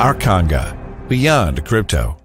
Arkanga, beyond crypto.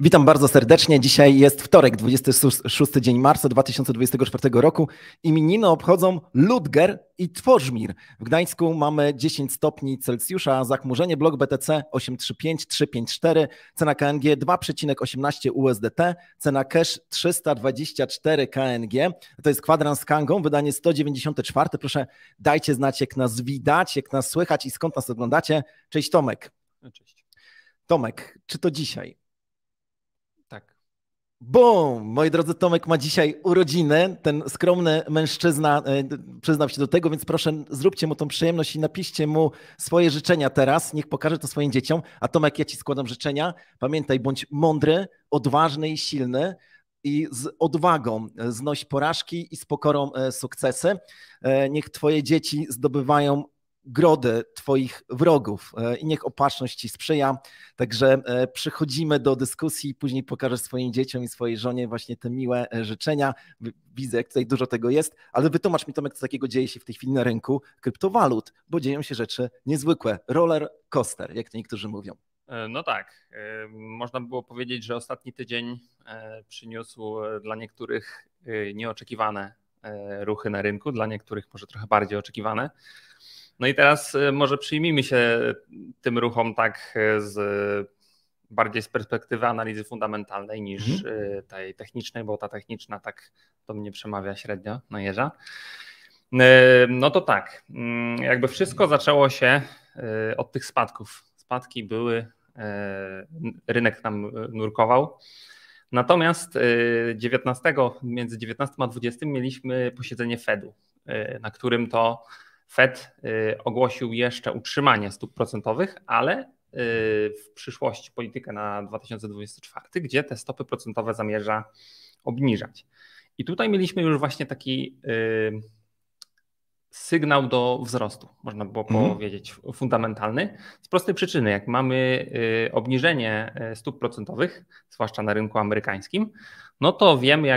Witam bardzo serdecznie. Dzisiaj jest wtorek, 26 dzień marca 2024 roku. Imieniny obchodzą Ludger i Tworzmir. W Gdańsku mamy 10 stopni Celsjusza, zachmurzenie, blok BTC 835,354, cena KNG 2,18 USDT, cena cash 324 KNG. To jest kwadrans z Kangą, wydanie 194. Proszę, dajcie znać, jak nas widać, jak nas słychać i skąd nas oglądacie. Cześć Tomek. Cześć. Tomek, czy to dzisiaj? Tak. Bum! Moi drodzy, Tomek ma dzisiaj urodziny. Ten skromny mężczyzna przyznał się do tego, więc proszę, zróbcie mu tą przyjemność i napiszcie mu swoje życzenia teraz. Niech pokaże to swoim dzieciom. A Tomek, ja ci składam życzenia. Pamiętaj, bądź mądry, odważny i silny i z odwagą znoś porażki i z pokorą sukcesy. Niech twoje dzieci zdobywają grody twoich wrogów i niech opatrzność ci sprzyja. Także przychodzimy do dyskusji, później pokażesz swoim dzieciom i swojej żonie właśnie te miłe życzenia. Widzę, jak tutaj dużo tego jest, ale wytłumacz mi, Tomek, co takiego dzieje się w tej chwili na rynku kryptowalut, bo dzieją się rzeczy niezwykłe. Roller coaster, jak to niektórzy mówią. No tak, można było powiedzieć, że ostatni tydzień przyniósł dla niektórych nieoczekiwane ruchy na rynku, dla niektórych może trochę bardziej oczekiwane. No i teraz może przyjmijmy się tym ruchom tak bardziej z perspektywy analizy fundamentalnej niż tej technicznej, bo ta techniczna tak do mnie przemawia średnio na jeża. No to tak, jakby wszystko zaczęło się od tych spadków. Spadki były, rynek tam nurkował. Natomiast między 19 a 20 mieliśmy posiedzenie Fedu, na którym to Fed ogłosił jeszcze utrzymanie stóp procentowych, ale w przyszłości politykę na 2024, gdzie te stopy procentowe zamierza obniżać. I tutaj mieliśmy już właśnie taki sygnał do wzrostu, można było powiedzieć, fundamentalny. Z prostej przyczyny, jak mamy obniżenie stóp procentowych, zwłaszcza na rynku amerykańskim, no to wiemy,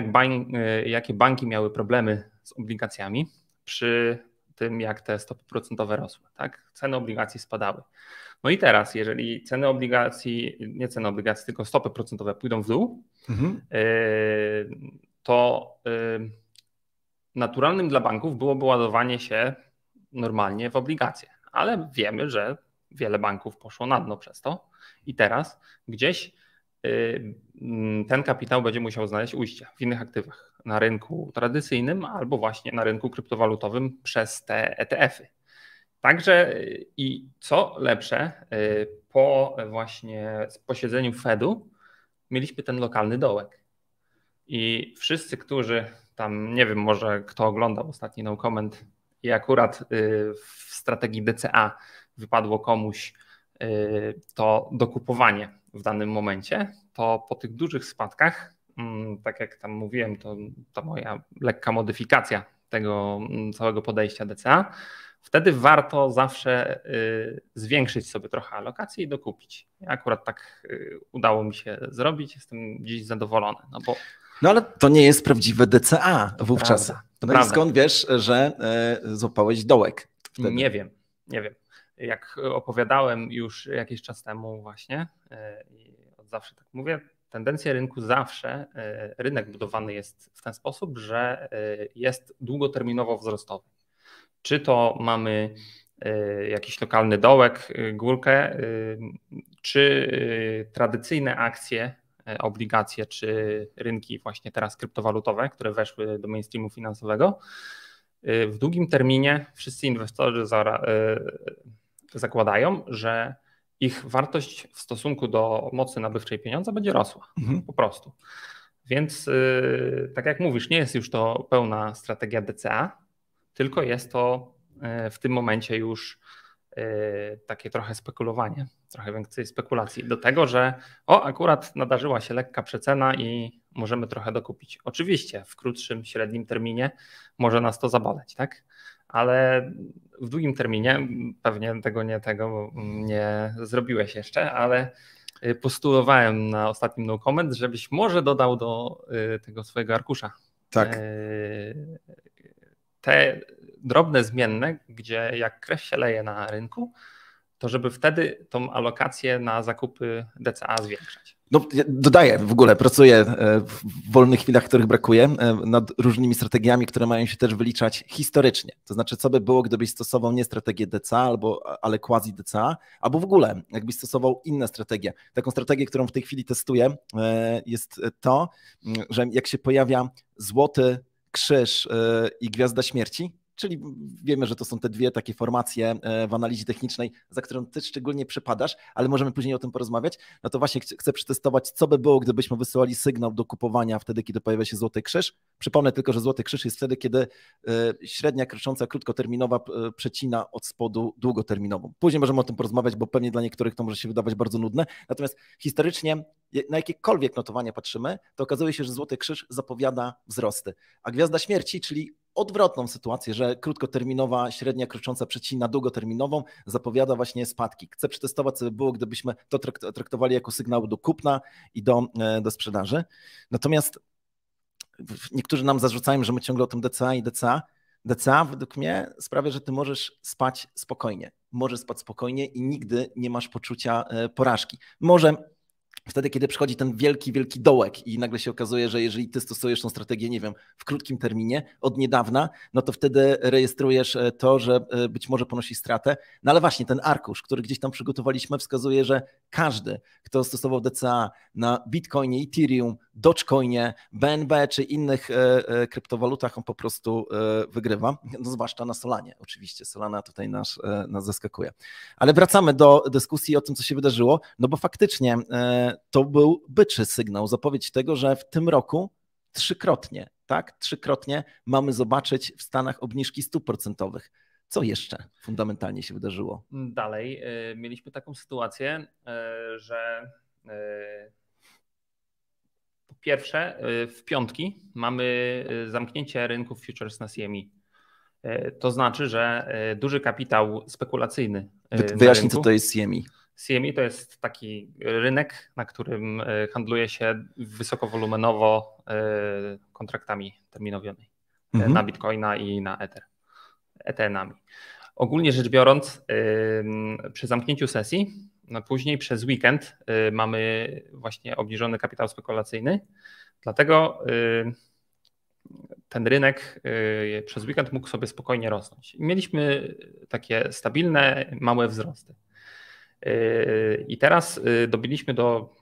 jakie banki miały problemy z obligacjami przy tym, jak te stopy procentowe rosły. Tak? Ceny obligacji spadały. No i teraz, jeżeli ceny obligacji, nie ceny obligacji, tylko stopy procentowe pójdą w dół, to naturalnym dla banków byłoby ładowanie się normalnie w obligacje. Ale wiemy, że wiele banków poszło na dno przez to i teraz gdzieś ten kapitał będzie musiał znaleźć ujście w innych aktywach na rynku tradycyjnym albo właśnie na rynku kryptowalutowym przez te ETF-y. Także i co lepsze, po właśnie posiedzeniu Fedu mieliśmy ten lokalny dołek. I wszyscy, którzy tam, nie wiem, może kto oglądał ostatni no comment i akurat w strategii DCA wypadło komuś to dokupowanie w danym momencie, to po tych dużych spadkach, tak jak tam mówiłem, to moja lekka modyfikacja tego całego podejścia DCA, wtedy warto zawsze zwiększyć sobie trochę alokację i dokupić. Akurat tak udało mi się zrobić, jestem dziś zadowolony. No ale to nie jest prawdziwe DCA wówczas. Prawda. I skąd wiesz, że złapałeś dołek wtedy? Nie wiem. Jak opowiadałem już jakiś czas temu właśnie i od zawsze tak mówię, tendencja rynku zawsze, rynek budowany jest w ten sposób, że jest długoterminowo wzrostowy. Czy to mamy jakiś lokalny dołek, górkę, czy tradycyjne akcje, obligacje, czy rynki właśnie teraz kryptowalutowe, które weszły do mainstreamu finansowego, w długim terminie wszyscy inwestorzy zakładają, że ich wartość w stosunku do mocy nabywczej pieniądza będzie rosła, po prostu. Więc tak jak mówisz, nie jest już to pełna strategia DCA, tylko jest to w tym momencie już takie trochę spekulowanie, trochę więcej spekulacji do tego, że akurat nadarzyła się lekka przecena i możemy trochę dokupić. Oczywiście w krótszym, średnim terminie może nas to zaboleć, tak? Ale w długim terminie pewnie tego nie zrobiłeś jeszcze, ale postulowałem na ostatnim no comment, żebyś może dodał do tego swojego arkusza te drobne zmienne, gdzie jak krew się leje na rynku, to żeby wtedy tą alokację na zakupy DCA zwiększać. No, ja dodaję, w ogóle pracuję w wolnych chwilach, których brakuje, nad różnymi strategiami, które mają się też wyliczać historycznie. To znaczy, co by było, gdybyś stosował nie strategię DCA, ale quasi DCA, albo w ogóle jakbyś stosował inne strategie. Taką strategię, którą w tej chwili testuję, jest to, że jak się pojawia złoty krzyż i gwiazda śmierci, czyli wiemy, że to są te dwie takie formacje w analizie technicznej, za którą ty szczególnie przypadasz, ale możemy później o tym porozmawiać. No to właśnie chcę przetestować, co by było, gdybyśmy wysyłali sygnał do kupowania wtedy, kiedy pojawia się złoty krzyż. Przypomnę tylko, że złoty krzyż jest wtedy, kiedy średnia krocząca krótkoterminowa przecina od spodu długoterminową. Później możemy o tym porozmawiać, bo pewnie dla niektórych to może się wydawać bardzo nudne. Natomiast historycznie na jakiekolwiek notowania patrzymy, to okazuje się, że złoty krzyż zapowiada wzrosty. A gwiazda śmierci, czyli odwrotną sytuację, że krótkoterminowa średnia krocząca przecina długoterminową, zapowiada właśnie spadki. Chcę przetestować, co by było, gdybyśmy to traktowali jako sygnał do kupna i do sprzedaży. Natomiast niektórzy nam zarzucają, że my ciągle o tym DCA i DCA. DCA według mnie sprawia, że ty możesz spać spokojnie. Możesz spać spokojnie i nigdy nie masz poczucia porażki. Może wtedy, kiedy przychodzi ten wielki, wielki dołek i nagle się okazuje, że jeżeli ty stosujesz tą strategię, nie wiem, w krótkim terminie, od niedawna, no to wtedy rejestrujesz to, że być może ponosi stratę. No ale właśnie ten arkusz, który gdzieś tam przygotowaliśmy, wskazuje, że każdy, kto stosował DCA na Bitcoinie, Ethereum, Dogecoinie, BNB czy innych kryptowalutach, on po prostu wygrywa. No zwłaszcza na Solanie oczywiście. Solana tutaj nas zaskakuje. Ale wracamy do dyskusji o tym, co się wydarzyło, no bo faktycznie to był byczy sygnał, zapowiedź tego, że w tym roku trzykrotnie mamy zobaczyć w Stanach obniżki stóp procentowych. Co jeszcze fundamentalnie się wydarzyło? Dalej mieliśmy taką sytuację, że po pierwsze w piątki mamy zamknięcie rynków futures na CME. To znaczy, że duży kapitał spekulacyjny. Wyjaśnij, co to jest CME. CME to jest taki rynek, na którym handluje się wysokowolumenowo kontraktami terminowymi na Bitcoina i na ETN-ami. Ogólnie rzecz biorąc, przy zamknięciu sesji, no później przez weekend mamy właśnie obniżony kapitał spekulacyjny, dlatego ten rynek przez weekend mógł sobie spokojnie rosnąć. Mieliśmy takie stabilne, małe wzrosty. I teraz dobiliśmy do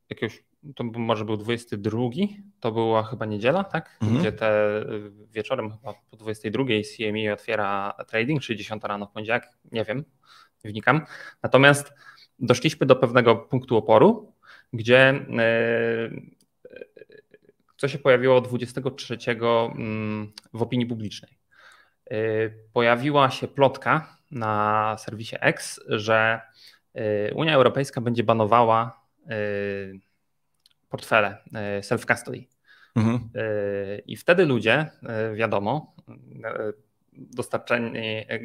jakiegoś, to może był 22, to była chyba niedziela, tak? Gdzie wieczorem chyba po 22 CME otwiera trading, czy 10 rano w poniedziałek, nie wiem, nie wnikam. Natomiast doszliśmy do pewnego punktu oporu, gdzie co się pojawiło 23 w opinii publicznej. Pojawiła się plotka na serwisie X, że Unia Europejska będzie banowała portfele self-custody. I wtedy ludzie, wiadomo,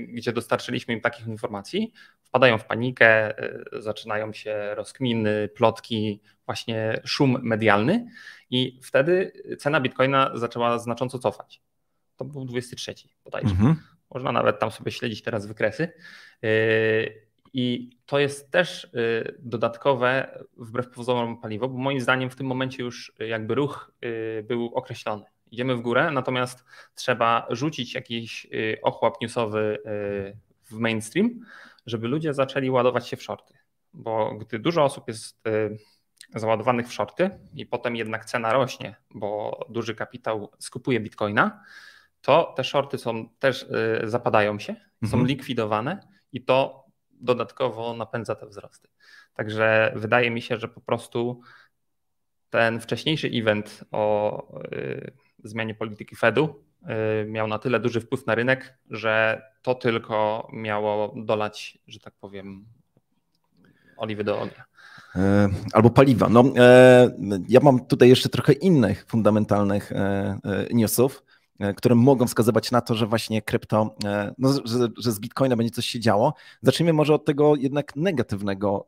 gdzie dostarczyliśmy im takich informacji, wpadają w panikę, zaczynają się rozkminy, plotki, właśnie szum medialny i wtedy cena Bitcoina zaczęła znacząco cofać. To był 23 bodajże. Można nawet tam sobie śledzić teraz wykresy. I to jest też dodatkowe, wbrew pozorom, paliwo, bo moim zdaniem w tym momencie już jakby ruch był określony. Idziemy w górę, natomiast trzeba rzucić jakiś ochłap newsowy w mainstream, żeby ludzie zaczęli ładować się w shorty. Bo gdy dużo osób jest załadowanych w shorty i potem jednak cena rośnie, bo duży kapitał skupuje bitcoina, to te shorty też zapadają się, są likwidowane i to dodatkowo napędza te wzrosty. Także wydaje mi się, że po prostu ten wcześniejszy event o zmianie polityki Fedu miał na tyle duży wpływ na rynek, że to tylko miało dolać, że tak powiem, oliwy do ognia. Albo paliwa. No, ja mam tutaj jeszcze trochę innych fundamentalnych newsów, które mogą wskazywać na to, że właśnie krypto, no, że z Bitcoina będzie coś się działo. Zacznijmy może od tego jednak negatywnego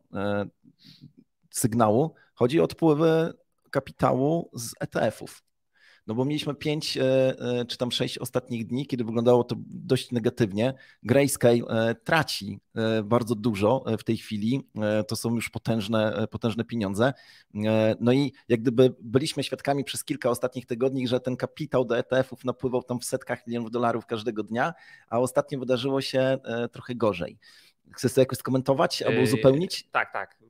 sygnału. Chodzi o odpływy kapitału z ETF-ów. No bo mieliśmy 5 czy tam 6 ostatnich dni, kiedy wyglądało to dość negatywnie. Grayscale traci bardzo dużo w tej chwili. To są już potężne pieniądze. No i jak gdyby byliśmy świadkami przez kilka ostatnich tygodni, że ten kapitał do ETF-ów napływał tam w setkach milionów dolarów każdego dnia, a ostatnio wydarzyło się trochę gorzej. Chcesz to jakoś skomentować albo uzupełnić? Tak.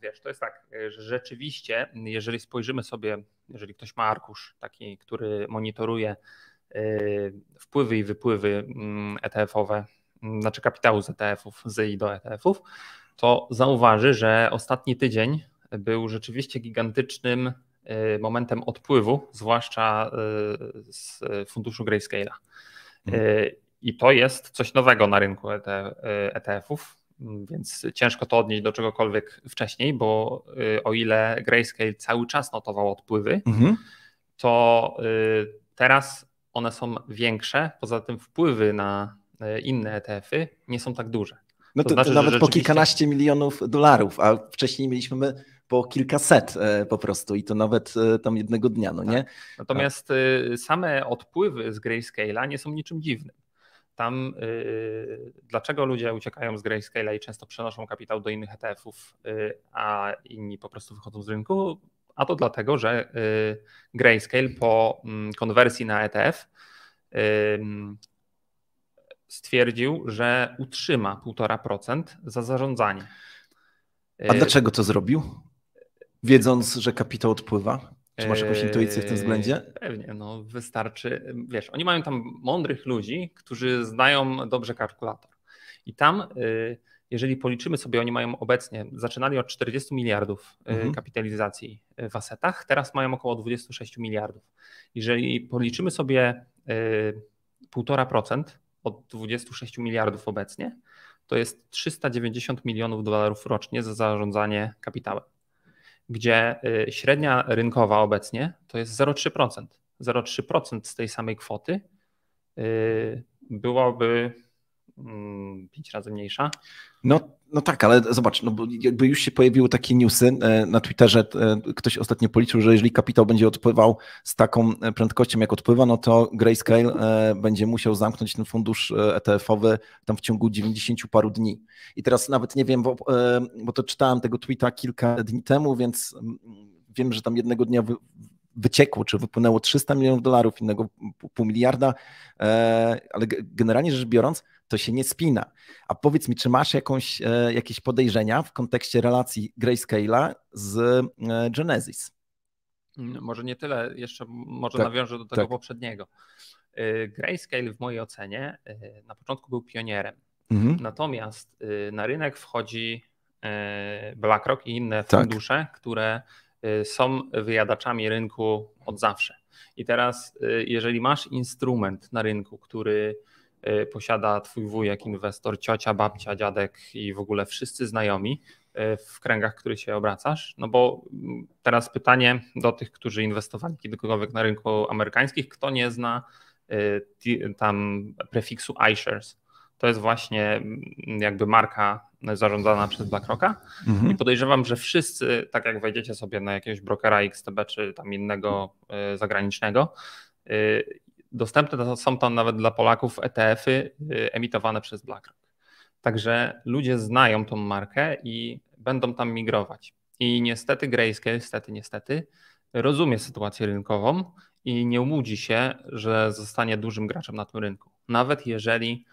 Wiesz, to jest tak, że rzeczywiście, jeżeli spojrzymy sobie, jeżeli ktoś ma arkusz taki, który monitoruje wpływy i wypływy ETF-owe, znaczy kapitału z ETF-ów, z i do ETF-ów, to zauważy, że ostatni tydzień był rzeczywiście gigantycznym momentem odpływu, zwłaszcza z funduszu Grayscale'a. I to jest coś nowego na rynku ETF-ów. Więc ciężko to odnieść do czegokolwiek wcześniej, bo o ile Grayscale cały czas notował odpływy, to teraz one są większe. Poza tym wpływy na inne ETF-y nie są tak duże. No to znaczy, nawet rzeczywiście... po kilkanaście milionów dolarów, a wcześniej mieliśmy po kilkaset po prostu i to nawet tam jednego dnia, no nie? Natomiast same odpływy z Grayscale'a nie są niczym dziwnym. Tam dlaczego ludzie uciekają z Grayscale'a i często przenoszą kapitał do innych ETF-ów, a inni po prostu wychodzą z rynku? A to dlatego, że Grayscale po konwersji na ETF stwierdził, że utrzyma 1,5% za zarządzanie. A dlaczego to zrobił? Wiedząc, że kapitał odpływa? Czy masz jakąś intuicję w tym względzie? Pewnie, no wystarczy, wiesz, oni mają tam mądrych ludzi, którzy znają dobrze kalkulator. I tam, jeżeli policzymy sobie, oni mają obecnie, zaczynali od 40 miliardów kapitalizacji w asetach, teraz mają około 26 miliardów. Jeżeli policzymy sobie 1,5% od 26 miliardów obecnie, to jest 390 milionów dolarów rocznie za zarządzanie kapitałem, gdzie średnia rynkowa obecnie to jest 0,3%. 0,3% z tej samej kwoty byłaby 5 razy mniejsza. No tak, ale zobacz, no bo jakby już się pojawiły takie newsy na Twitterze, ktoś ostatnio policzył, że jeżeli kapitał będzie odpływał z taką prędkością jak odpływa, no to Grayscale będzie musiał zamknąć ten fundusz ETF-owy tam w ciągu 90 paru dni. I teraz nawet nie wiem, bo to czytałem tego tweeta kilka dni temu, więc wiem, że tam jednego dnia wyciekło, czy wypłynęło 300 milionów dolarów, innego pół miliarda, ale generalnie rzecz biorąc, to się nie spina. A powiedz mi, czy masz jakieś podejrzenia w kontekście relacji Grayscale'a z Genesis? Może nie tyle, jeszcze może nawiążę do tego poprzedniego. Grayscale w mojej ocenie na początku był pionierem. Natomiast na rynek wchodzi BlackRock i inne fundusze, które są wyjadaczami rynku od zawsze. I teraz, jeżeli masz instrument na rynku, który posiada twój wujek, inwestor, ciocia, babcia, dziadek i w ogóle wszyscy znajomi w kręgach, w których się obracasz, no bo teraz pytanie do tych, którzy inwestowali kiedykolwiek na rynku amerykańskich, kto nie zna tam prefiksu iShares. To jest właśnie jakby marka zarządzana przez BlackRocka i podejrzewam, że wszyscy, tak jak wejdziecie sobie na jakiegoś brokera XTB czy tam innego zagranicznego, dostępne są tam nawet dla Polaków ETF-y emitowane przez BlackRock. Także ludzie znają tą markę i będą tam migrować. I niestety Grayscale, niestety, rozumie sytuację rynkową i nie łudzi się, że zostanie dużym graczem na tym rynku. nawet jeżeli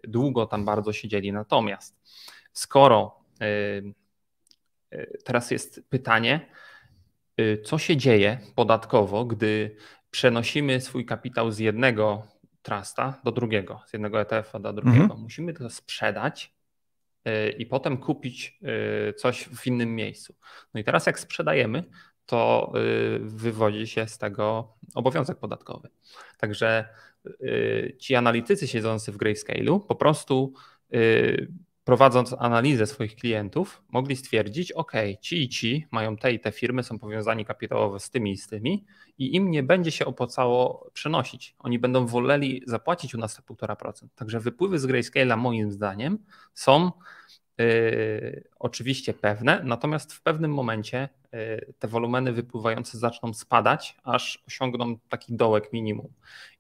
długo tam bardzo siedzieli. Natomiast skoro teraz jest pytanie, co się dzieje podatkowo, gdy przenosimy swój kapitał z jednego trusta do drugiego, z jednego ETF-a do drugiego. Musimy to sprzedać i potem kupić coś w innym miejscu. No i teraz jak sprzedajemy, to wywodzi się z tego obowiązek podatkowy. Także ci analitycy siedzący w Grayscale'u po prostu prowadząc analizę swoich klientów, mogli stwierdzić, ok, ci i ci mają te i te firmy, są powiązani kapitałowo z tymi i z tymi i im nie będzie się opłacało przenosić. Oni będą woleli zapłacić u nas te 1,5%. Także wypływy z Grayscale'a moim zdaniem są oczywiście pewne, natomiast w pewnym momencie te wolumeny wypływające zaczną spadać, aż osiągną taki dołek minimum.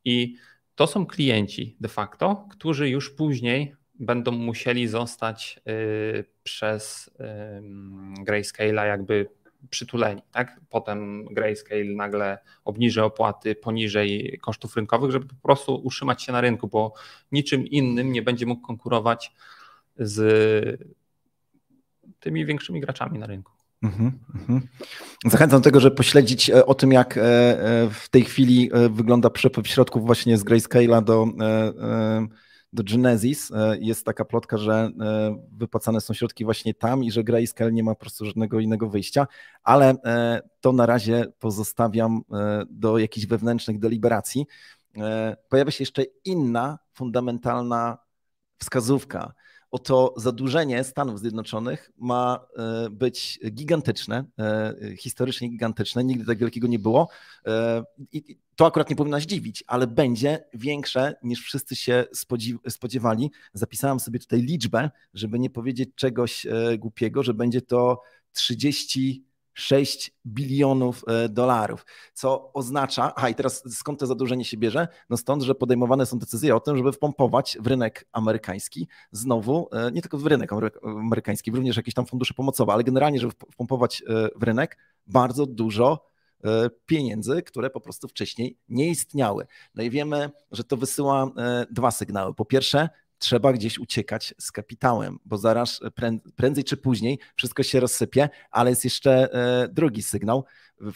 I to są klienci de facto, którzy już później będą musieli zostać przez Grayscale'a jakby przytuleni. Tak? Potem Grayscale nagle obniży opłaty poniżej kosztów rynkowych, żeby po prostu utrzymać się na rynku, bo niczym innym nie będzie mógł konkurować z tymi większymi graczami na rynku. Zachęcam do tego, żeby pośledzić o tym, jak w tej chwili wygląda przepływ środków właśnie z Grayscale'a do Genesis. Jest taka plotka, że wypłacane są środki właśnie tam i że Grayscale nie ma po prostu żadnego innego wyjścia, ale to na razie pozostawiam do jakichś wewnętrznych deliberacji. Pojawia się jeszcze inna fundamentalna wskazówka. Oto zadłużenie Stanów Zjednoczonych ma być gigantyczne, historycznie gigantyczne, nigdy tak wielkiego nie było i to akurat nie powinno zdziwić, ale będzie większe niż wszyscy się spodziewali. Zapisałem sobie tutaj liczbę, żeby nie powiedzieć czegoś głupiego, że będzie to 36 bilionów dolarów, co oznacza, i teraz skąd to zadłużenie się bierze? No stąd, że podejmowane są decyzje o tym, żeby wpompować w rynek amerykański znowu, nie tylko w rynek amerykański, również jakieś tam fundusze pomocowe, ale generalnie, żeby wpompować w rynek bardzo dużo pieniędzy, które po prostu wcześniej nie istniały. No i wiemy, że to wysyła dwa sygnały. Po pierwsze, trzeba gdzieś uciekać z kapitałem, bo zaraz prędzej czy później wszystko się rozsypie, ale jest jeszcze drugi sygnał.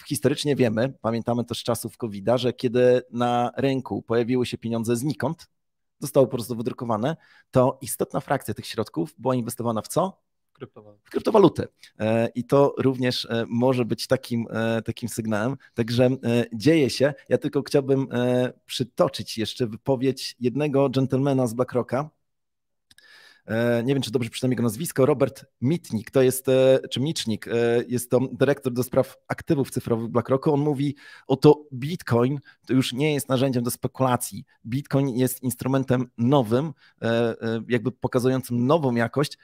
Historycznie wiemy, pamiętamy to z czasów COVID-a, że kiedy na rynku pojawiły się pieniądze znikąd, zostały po prostu wydrukowane, to istotna frakcja tych środków była inwestowana w co? W kryptowaluty. I to również może być takim sygnałem. Także dzieje się. Ja tylko chciałbym przytoczyć jeszcze wypowiedź jednego dżentelmena z BlackRocka. Nie wiem, czy dobrze przeczytam jego nazwisko, Robert Mitnick, Micznik, jest to dyrektor do spraw aktywów cyfrowych BlackRocka. On mówi, oto Bitcoin to już nie jest narzędziem do spekulacji. Bitcoin jest instrumentem nowym, jakby pokazującym nową jakość.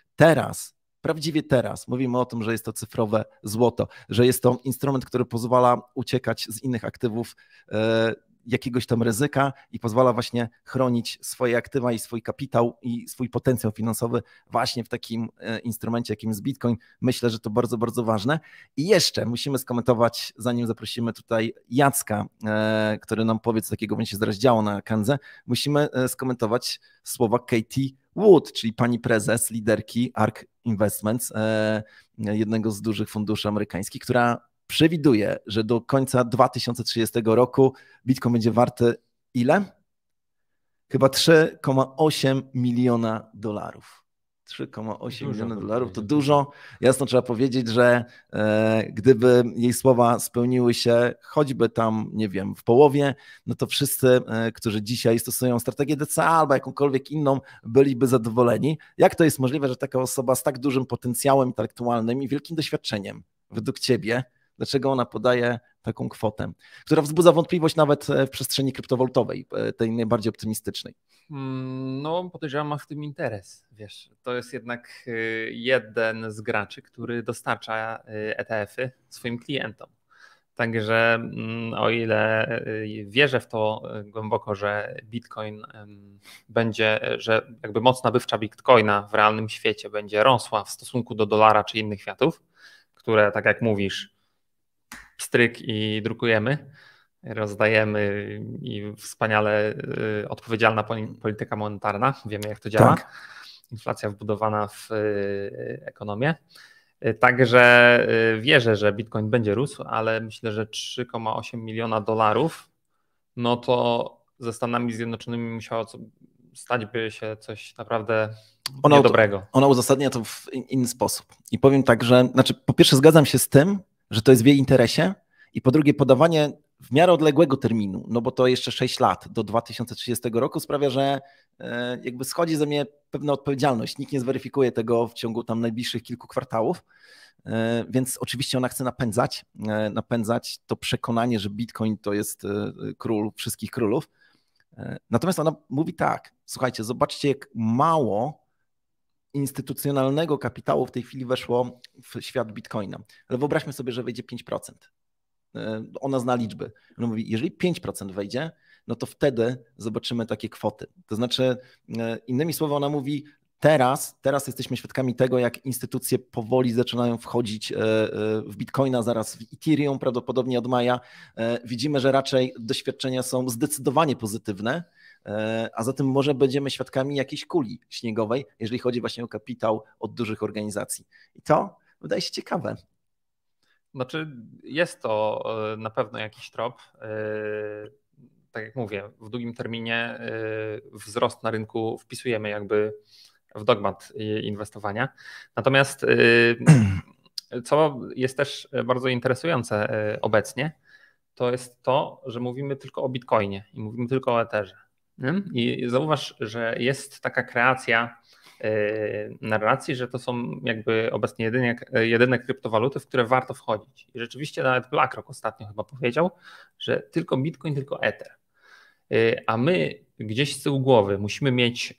Prawdziwie teraz mówimy o tym, że jest to cyfrowe złoto, że jest to instrument, który pozwala uciekać z innych aktywów jakiegoś tam ryzyka i pozwala właśnie chronić swoje aktywa i swój kapitał i swój potencjał finansowy właśnie w takim instrumencie, jakim jest Bitcoin. Myślę, że to bardzo, bardzo ważne. I jeszcze musimy skomentować, zanim zaprosimy tutaj Jacka, który nam powie, co takiego będzie się zaraz działo na Kandze, musimy skomentować słowa Katie Wood, czyli pani prezes, liderki ARK Investments, jednego z dużych funduszy amerykańskich, która przewiduje, że do końca 2030 roku Bitcoin będzie warty ile? Chyba 3,8 miliona dolarów. 3,8 miliona dolarów to dużo. Jasno trzeba powiedzieć, że gdyby jej słowa spełniły się choćby tam, nie wiem, w połowie, no to wszyscy, którzy dzisiaj stosują strategię DCA albo jakąkolwiek inną, byliby zadowoleni. Jak to jest możliwe, że taka osoba z tak dużym potencjałem intelektualnym i wielkim doświadczeniem, według ciebie, dlaczego ona podaje taką kwotę, która wzbudza wątpliwość nawet w przestrzeni kryptowalutowej, tej najbardziej optymistycznej? No, podejrzewam, ma w tym interes. Wiesz, to jest jednak jeden z graczy, który dostarcza ETF-y swoim klientom. Także o ile wierzę w to głęboko, że Bitcoin będzie, że jakby moc nabywcza Bitcoina w realnym świecie będzie rosła w stosunku do dolara czy innych kwiatów, które, tak jak mówisz, pstryk i drukujemy, rozdajemy i wspaniale odpowiedzialna polityka monetarna. Wiemy, jak to działa. Tak. Inflacja wbudowana w ekonomię. Także wierzę, że Bitcoin będzie rósł, ale myślę, że 3,8 miliona dolarów, no to ze Stanami Zjednoczonymi musiało stać by się coś naprawdę niedobrego. Ona uzasadnia to w inny sposób. I powiem tak, że po pierwsze zgadzam się z tym, że to jest w jej interesie i po drugie podawanie w miarę odległego terminu, no bo to jeszcze 6 lat do 2030 roku sprawia, że jakby schodzi ze mnie pewna odpowiedzialność. Nikt nie zweryfikuje tego w ciągu tam najbliższych kilku kwartałów, więc oczywiście ona chce napędzać to przekonanie, że Bitcoin to jest król wszystkich królów. Natomiast ona mówi tak, słuchajcie, zobaczcie, jak mało instytucjonalnego kapitału w tej chwili weszło w świat Bitcoina. Ale wyobraźmy sobie, że wejdzie 5%. Ona zna liczby. Ona mówi, jeżeli 5% wejdzie, no to wtedy zobaczymy takie kwoty. To znaczy, innymi słowy, ona mówi, teraz jesteśmy świadkami tego, jak instytucje powoli zaczynają wchodzić w Bitcoina, zaraz w Ethereum, prawdopodobnie od maja. Widzimy, że raczej doświadczenia są zdecydowanie pozytywne, a zatem może będziemy świadkami jakiejś kuli śniegowej, jeżeli chodzi właśnie o kapitał od dużych organizacji. I to wydaje się ciekawe. Znaczy jest to na pewno jakiś trop. Tak jak mówię, w długim terminie wzrost na rynku wpisujemy jakby w dogmat inwestowania. Natomiast co jest też bardzo interesujące obecnie, to jest to, że mówimy tylko o Bitcoinie i mówimy tylko o Etherze. I zauważ, że jest taka kreacja narracji, że to są jakby obecnie jedyne kryptowaluty, w które warto wchodzić. I rzeczywiście nawet BlackRock ostatnio chyba powiedział, że tylko Bitcoin, tylko Ether. A my gdzieś z tyłu głowy musimy mieć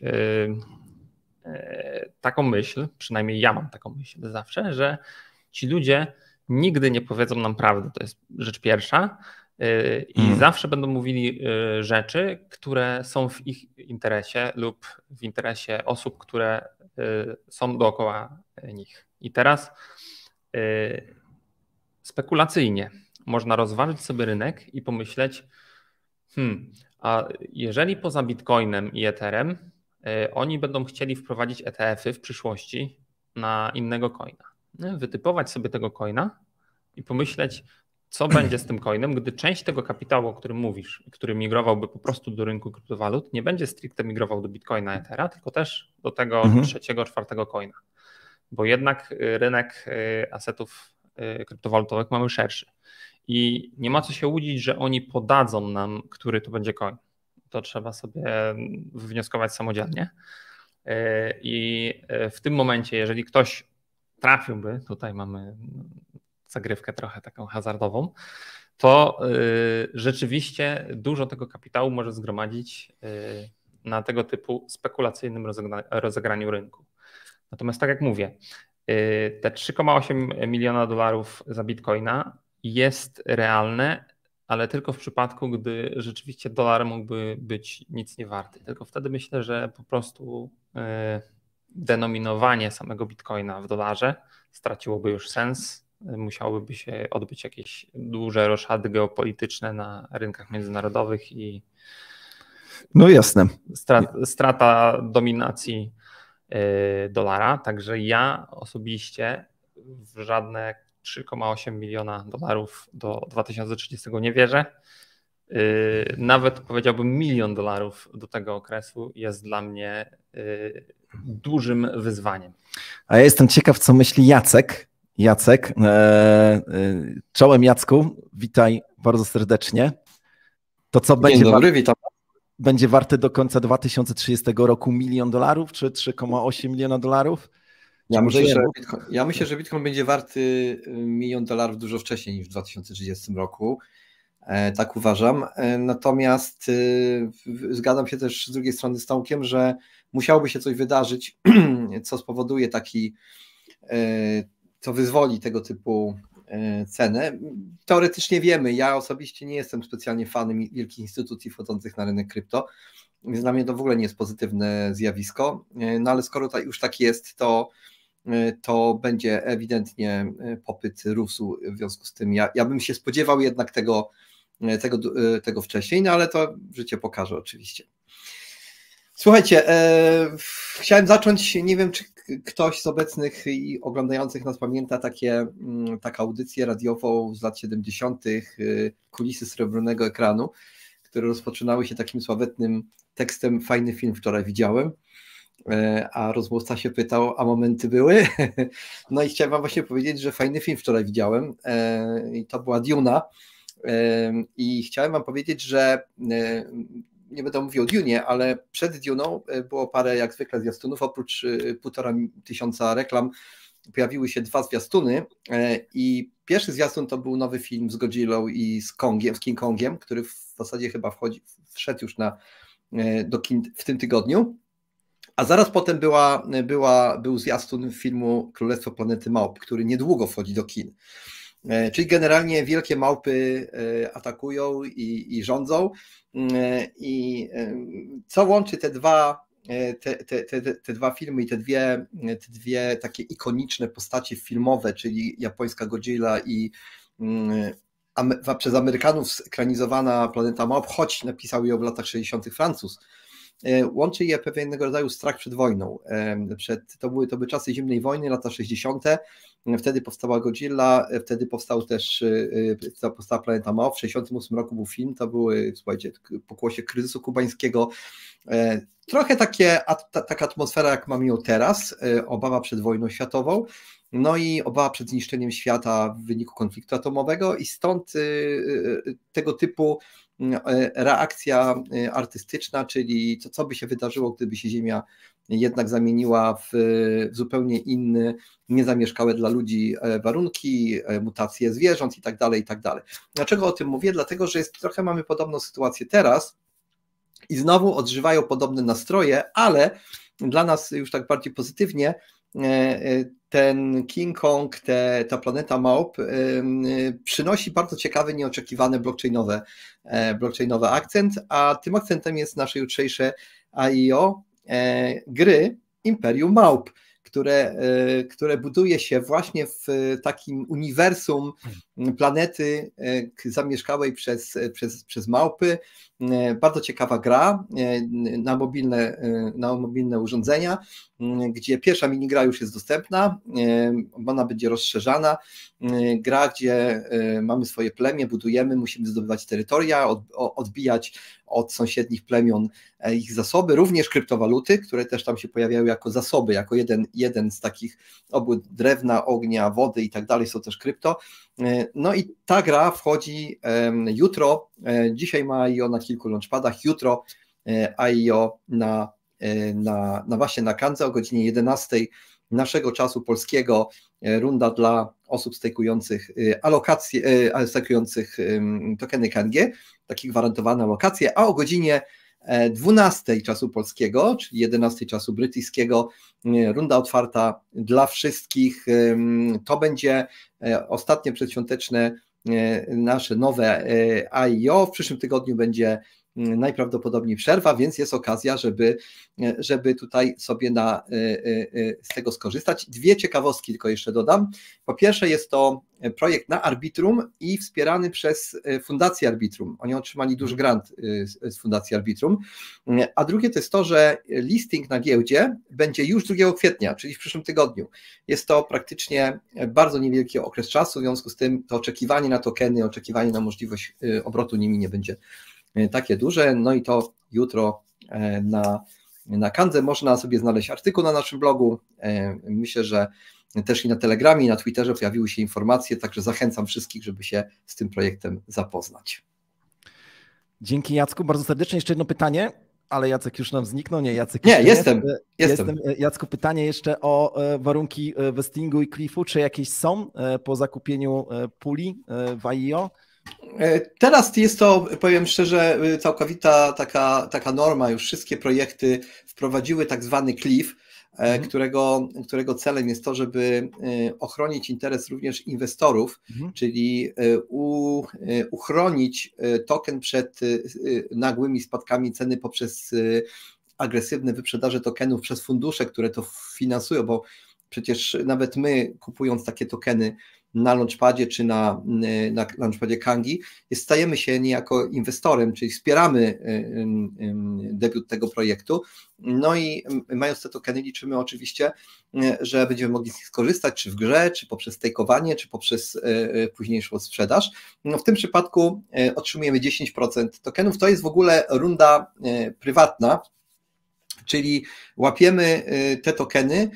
taką myśl, przynajmniej ja mam taką myśl zawsze, że ci ludzie nigdy nie powiedzą nam prawdy, to jest rzecz pierwsza i zawsze będą mówili rzeczy, które są w ich interesie lub w interesie osób, które są dookoła nich. I teraz spekulacyjnie można rozważyć sobie rynek i pomyśleć, a jeżeli poza Bitcoinem i Etherem oni będą chcieli wprowadzić ETF-y w przyszłości na innego coina. Wytypować sobie tego coina i pomyśleć, co będzie z tym coinem, gdy część tego kapitału, o którym mówisz, który migrowałby po prostu do rynku kryptowalut, nie będzie stricte migrował do Bitcoina, Ethera, tylko też do tego trzeciego, czwartego coina. Bo jednak rynek asetów kryptowalutowych mamy szerszy. I nie ma co się łudzić, że oni podadzą nam, który to będzie coin. To trzeba sobie wywnioskować samodzielnie. I w tym momencie, jeżeli ktoś trafiłby, tutaj mamy zagrywkę trochę taką hazardową, to rzeczywiście dużo tego kapitału może zgromadzić na tego typu spekulacyjnym rozegraniu rynku. Natomiast tak jak mówię, te 3,8 miliona dolarów za Bitcoina jest realne, ale tylko w przypadku, gdy rzeczywiście dolar mógłby być nic nie warty. Tylko wtedy myślę, że po prostu denominowanie samego Bitcoina w dolarze straciłoby już sens. Musiałyby się odbyć jakieś duże roszady geopolityczne na rynkach międzynarodowych i no jasne. Strata dominacji dolara. Także ja osobiście w żadne 3,8 miliona dolarów do 2030 nie wierzę. Nawet powiedziałbym $1 milion do tego okresu jest dla mnie dużym wyzwaniem. A ja jestem ciekaw, co myśli Jacek. Czołem Jacku, witaj bardzo serdecznie. To co będzie, witam. Będzie warte do końca 2030 roku $1 milion czy 3,8 miliona dolarów? Ja myślę, że Bitcoin będzie warty $1 milion dużo wcześniej niż w 2030 roku. Tak uważam. Natomiast zgadzam się też z drugiej strony z Tomkiem, że musiałoby się coś wydarzyć, co spowoduje co wyzwoli tego typu cenę. Teoretycznie wiemy, ja osobiście nie jestem specjalnie fanem wielkich instytucji wchodzących na rynek krypto, więc dla mnie to w ogóle nie jest pozytywne zjawisko, no ale skoro już tak jest, to będzie ewidentnie popyt rósł w związku z tym. Ja bym się spodziewał jednak tego tego wcześniej, no ale to życie pokaże oczywiście. Słuchajcie, chciałem zacząć, nie wiem, czy ktoś z obecnych i oglądających nas pamięta taką audycję radiową z lat 70., Kulisy srebrnego ekranu, które rozpoczynały się takim sławetnym tekstem: fajny film wczoraj widziałem, a rozmówca się pytał, a momenty były? No i chciałem wam właśnie powiedzieć, że fajny film wczoraj widziałem i to była Duna i chciałem wam powiedzieć, że nie będę mówił o Dunie, ale przed Duną było parę jak zwykle zwiastunów, oprócz 1500 reklam pojawiły się 2 zwiastuny i pierwszy zwiastun to był nowy film z Godzillą i z King Kongiem, który w zasadzie chyba wszedł już do kin w tym tygodniu, a zaraz potem był zwiastun filmu Królestwo Planety Małp, który niedługo wchodzi do kin. Czyli generalnie wielkie małpy atakują i rządzą. I co łączy te dwa filmy i te dwie takie ikoniczne postacie filmowe, czyli japońska Godzilla i przez Amerykanów zekranizowana Planeta Małp, choć napisał ją w latach 60. Francuz. Łączy je pewnego rodzaju strach przed wojną. To były czasy zimnej wojny, lata 60. Wtedy powstała Godzilla, wtedy powstała Planeta Małp. W 1968 roku był film, to były, słuchajcie, pokłosie kryzysu kubańskiego. Trochę taka atmosfera, jak mamy ją teraz, obawa przed wojną światową, no i obawa przed zniszczeniem świata w wyniku konfliktu atomowego i stąd tego typu reakcja artystyczna, czyli co by się wydarzyło, gdyby się Ziemia jednak zamieniła w zupełnie inne, niezamieszkałe dla ludzi warunki, mutacje zwierząt i tak dalej, i tak dalej. Dlaczego o tym mówię? Dlatego, że trochę mamy podobną sytuację teraz i znowu odżywają podobne nastroje, ale dla nas już tak bardziej pozytywnie ten King Kong, ta Planeta Małp przynosi bardzo ciekawy, nieoczekiwany blockchainowy akcent, a tym akcentem jest nasze jutrzejsze AIO gry Imperium Małp, które buduje się właśnie w takim uniwersum planety zamieszkałej przez małpy. Bardzo ciekawa gra na mobilne urządzenia, gdzie pierwsza minigra już jest dostępna, ona będzie rozszerzana. Gra, gdzie mamy swoje plemię, budujemy, musimy zdobywać terytoria, odbijać od sąsiednich plemion ich zasoby, również kryptowaluty, które też tam się pojawiają jako zasoby, jako jeden z takich obłód drewna, ognia, wody i tak dalej, są też krypto. No i ta gra wchodzi jutro, dzisiaj ma AIO na kilku launchpadach, jutro AIO właśnie na Kandze o godzinie 11 naszego czasu polskiego, runda dla osób stejkujących tokeny KNG, takie gwarantowane alokacje, a o godzinie 12 czasu polskiego, czyli 11 czasu brytyjskiego, runda otwarta dla wszystkich. To będzie ostatnie przedświąteczne nasze nowe AIO. W przyszłym tygodniu będzie najprawdopodobniej przerwa, więc jest okazja, żeby tutaj sobie z tego skorzystać. 2 ciekawostki tylko jeszcze dodam. Po pierwsze, jest to projekt na Arbitrum i wspierany przez Fundację Arbitrum. Oni otrzymali duży grant z Fundacji Arbitrum. A drugie to jest to, że listing na giełdzie będzie już 2 kwietnia, czyli w przyszłym tygodniu. Jest to praktycznie bardzo niewielki okres czasu, w związku z tym to oczekiwanie na tokeny, oczekiwanie na możliwość obrotu nimi nie będzie takie duże. No i to jutro na Kandze można sobie znaleźć artykuł na naszym blogu. Myślę, że też i na Telegramie, i na Twitterze pojawiły się informacje, także zachęcam wszystkich, żeby się z tym projektem zapoznać. Dzięki, Jacku, bardzo serdecznie. Jeszcze jedno pytanie, ale Jacek już nam zniknął. Nie, Jacek nie, jestem. Jacku, pytanie jeszcze o warunki vestingu i cliffu. Czy jakieś są po zakupieniu puli w AIO? Teraz jest to, powiem szczerze, całkowita taka norma. Już wszystkie projekty wprowadziły tak zwany cliff, którego celem jest to, żeby ochronić interes również inwestorów, czyli uchronić token przed nagłymi spadkami ceny poprzez agresywne wyprzedaże tokenów przez fundusze, które to finansują, bo przecież nawet my, kupując takie tokeny, na Launchpadzie czy na Launchpadzie Kangi, stajemy się niejako inwestorem, czyli wspieramy debiut tego projektu. No i mając te tokeny liczymy oczywiście, że będziemy mogli z nich skorzystać, czy w grze, czy poprzez stakeowanie, czy poprzez późniejszą sprzedaż. No w tym przypadku otrzymujemy 10% tokenów. To jest w ogóle runda prywatna, czyli łapiemy te tokeny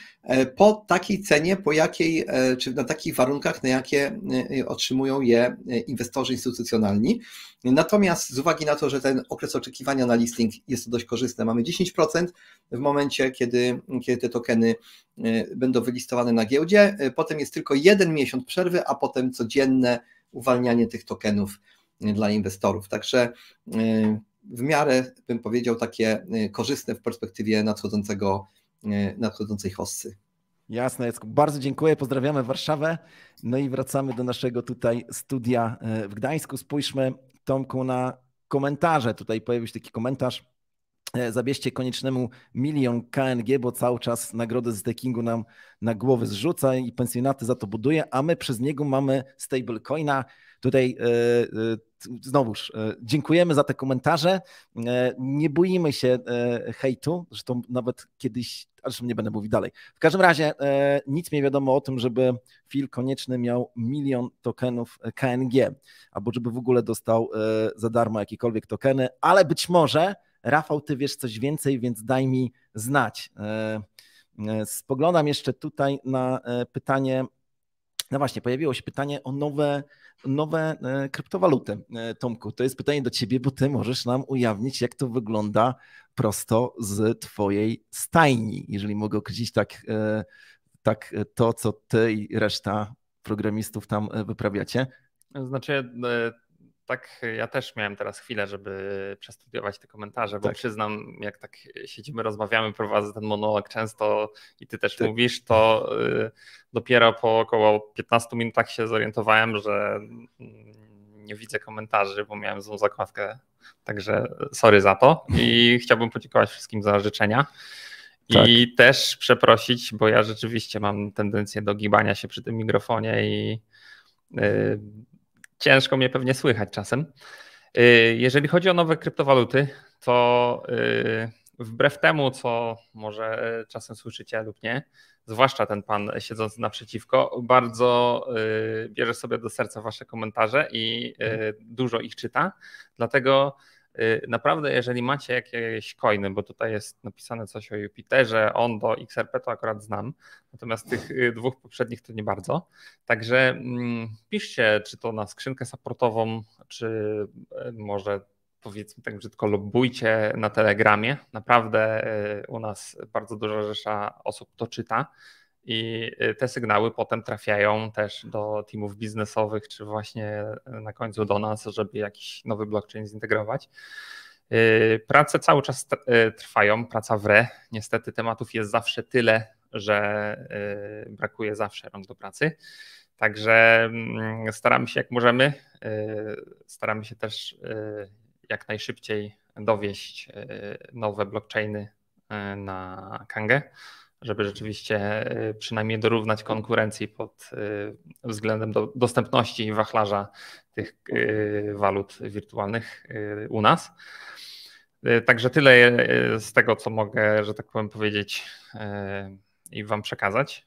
po takiej cenie, po jakiej, czy na takich warunkach, na jakie otrzymują je inwestorzy instytucjonalni. Natomiast z uwagi na to, że ten okres oczekiwania na listing jest to dość korzystny, mamy 10% w momencie, kiedy te tokeny będą wylistowane na giełdzie, potem jest tylko 1 miesiąc przerwy, a potem codzienne uwalnianie tych tokenów dla inwestorów. Także w miarę, bym powiedział, takie korzystne w perspektywie nadchodzącej hossy. Jasne, Jacku. Bardzo dziękuję, pozdrawiamy Warszawę. No i wracamy do naszego tutaj studia w Gdańsku. Spójrzmy, Tomku, na komentarze. Tutaj pojawił się taki komentarz. Zabierzcie koniecznemu 1 000 000 KNG, bo cały czas nagrodę z stakingu nam na głowy zrzuca i pensjonaty za to buduje, a my przez niego mamy stablecoina. Tutaj znowuż dziękujemy za te komentarze. Nie boimy się hejtu, zresztą nawet kiedyś, zresztą nie będę mówił dalej. W każdym razie nic nie wiadomo o tym, żeby Phil Konieczny miał 1 000 000 tokenów KNG, albo żeby w ogóle dostał za darmo jakiekolwiek tokeny, ale być może, Rafał, ty wiesz coś więcej, więc daj mi znać. Spoglądam jeszcze tutaj na pytanie, no właśnie, pojawiło się pytanie o nowe kryptowaluty. Tomku, to jest pytanie do ciebie, bo ty możesz nam ujawnić, jak to wygląda prosto z twojej stajni, jeżeli mogę określić tak to, co ty i reszta programistów tam wyprawiacie. Znaczy, tak, ja też miałem teraz chwilę, żeby przestudiować te komentarze, bo przyznam, jak tak siedzimy, rozmawiamy, prowadzę ten monolog często i ty też mówisz, to dopiero po około 15 minutach się zorientowałem, że nie widzę komentarzy, bo miałem złą zakładkę, także sorry za to i chciałbym podziękować wszystkim za życzenia. I też przeprosić, bo ja rzeczywiście mam tendencję do gibania się przy tym mikrofonie i ciężko mnie pewnie słychać czasem. Jeżeli chodzi o nowe kryptowaluty, to wbrew temu, co może czasem słyszycie lub nie, zwłaszcza ten pan siedzący naprzeciwko, bardzo bierze sobie do serca wasze komentarze i dużo ich czyta. Dlatego naprawdę, jeżeli macie jakieś coiny, bo tutaj jest napisane coś o Jupiterze, Ondo, XRP, to akurat znam, natomiast tych dwóch poprzednich to nie bardzo. Także piszcie, czy to na skrzynkę supportową, czy może powiedzmy tak brzydko, lobbujcie na Telegramie. Naprawdę u nas bardzo duża rzesza osób to czyta i te sygnały potem trafiają też do teamów biznesowych, czy właśnie na końcu do nas, żeby jakiś nowy blockchain zintegrować. Prace cały czas trwają, praca wre. Niestety tematów jest zawsze tyle, że brakuje zawsze rąk do pracy. Także staramy się jak możemy. Staramy się też jak najszybciej dowieść nowe blockchainy na Kangę, żeby rzeczywiście przynajmniej dorównać konkurencji pod względem dostępności wachlarza tych walut wirtualnych u nas. Także tyle z tego, co mogę, że tak powiem, powiedzieć i wam przekazać.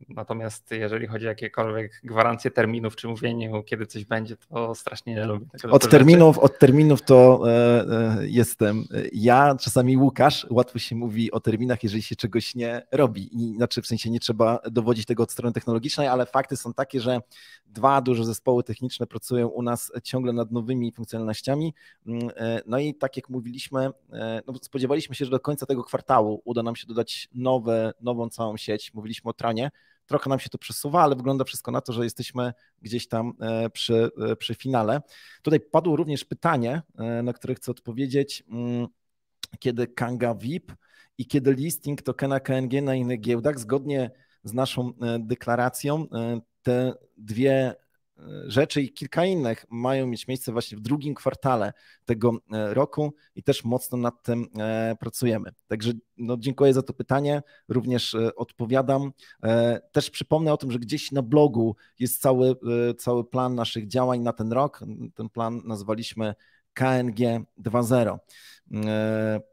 Natomiast jeżeli chodzi o jakiekolwiek gwarancje terminów, czy mówieniu, kiedy coś będzie, to strasznie nie lubię tego. Od terminów to jestem ja, czasami Łukasz. Łatwo się mówi o terminach, jeżeli się czegoś nie robi. Znaczy w sensie nie trzeba dowodzić tego od strony technologicznej, ale fakty są takie, że dwa duże zespoły techniczne pracują u nas ciągle nad nowymi funkcjonalnościami. No i tak jak mówiliśmy, no spodziewaliśmy się, że do końca tego kwartału uda nam się dodać nową całą sieć. Mówiliśmy o Tranie. Trochę nam się to przesuwa, ale wygląda wszystko na to, że jesteśmy gdzieś tam przy finale. Tutaj padło również pytanie, na które chcę odpowiedzieć. Kiedy Kanga VIP i kiedy listing tokena KNG na innych giełdach? Zgodnie z naszą deklaracją te dwie rzeczy i kilka innych mają mieć miejsce właśnie w drugim kwartale tego roku i też mocno nad tym pracujemy. Także no, dziękuję za to pytanie, również odpowiadam. Też przypomnę o tym, że gdzieś na blogu jest cały plan naszych działań na ten rok. Ten plan nazwaliśmy KNG 2.0.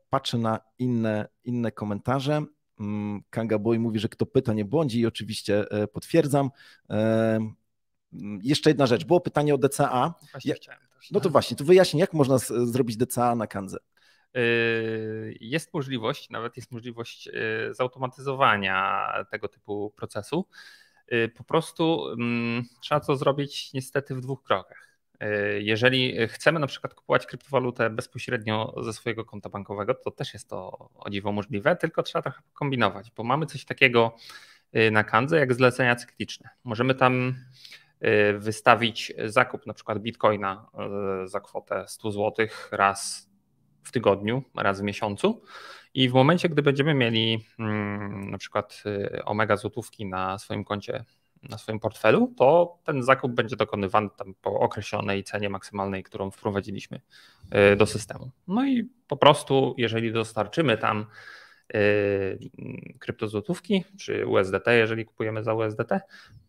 Patrzę na inne komentarze. Kanga Boy mówi, że kto pyta, nie błądzi i oczywiście potwierdzam. Jeszcze jedna rzecz, było pytanie o DCA. No to właśnie, tu wyjaśnij, jak można zrobić DCA na Kandze? Jest możliwość, nawet jest możliwość zautomatyzowania tego typu procesu. Po prostu trzeba to zrobić niestety w 2 krokach. Jeżeli chcemy na przykład kupować kryptowalutę bezpośrednio ze swojego konta bankowego, to też jest to o dziwo możliwe, tylko trzeba trochę kombinować, bo mamy coś takiego na Kandze jak zlecenia cykliczne. Możemy tam wystawić zakup na przykład bitcoina za kwotę 100 zł raz w tygodniu, raz w miesiącu i w momencie, gdy będziemy mieli na przykład omega złotówki na swoim koncie, na swoim portfelu, to ten zakup będzie dokonywany tam po określonej cenie maksymalnej, którą wprowadziliśmy do systemu. No i po prostu, jeżeli dostarczymy tam kryptozłotówki czy USDT, jeżeli kupujemy za USDT,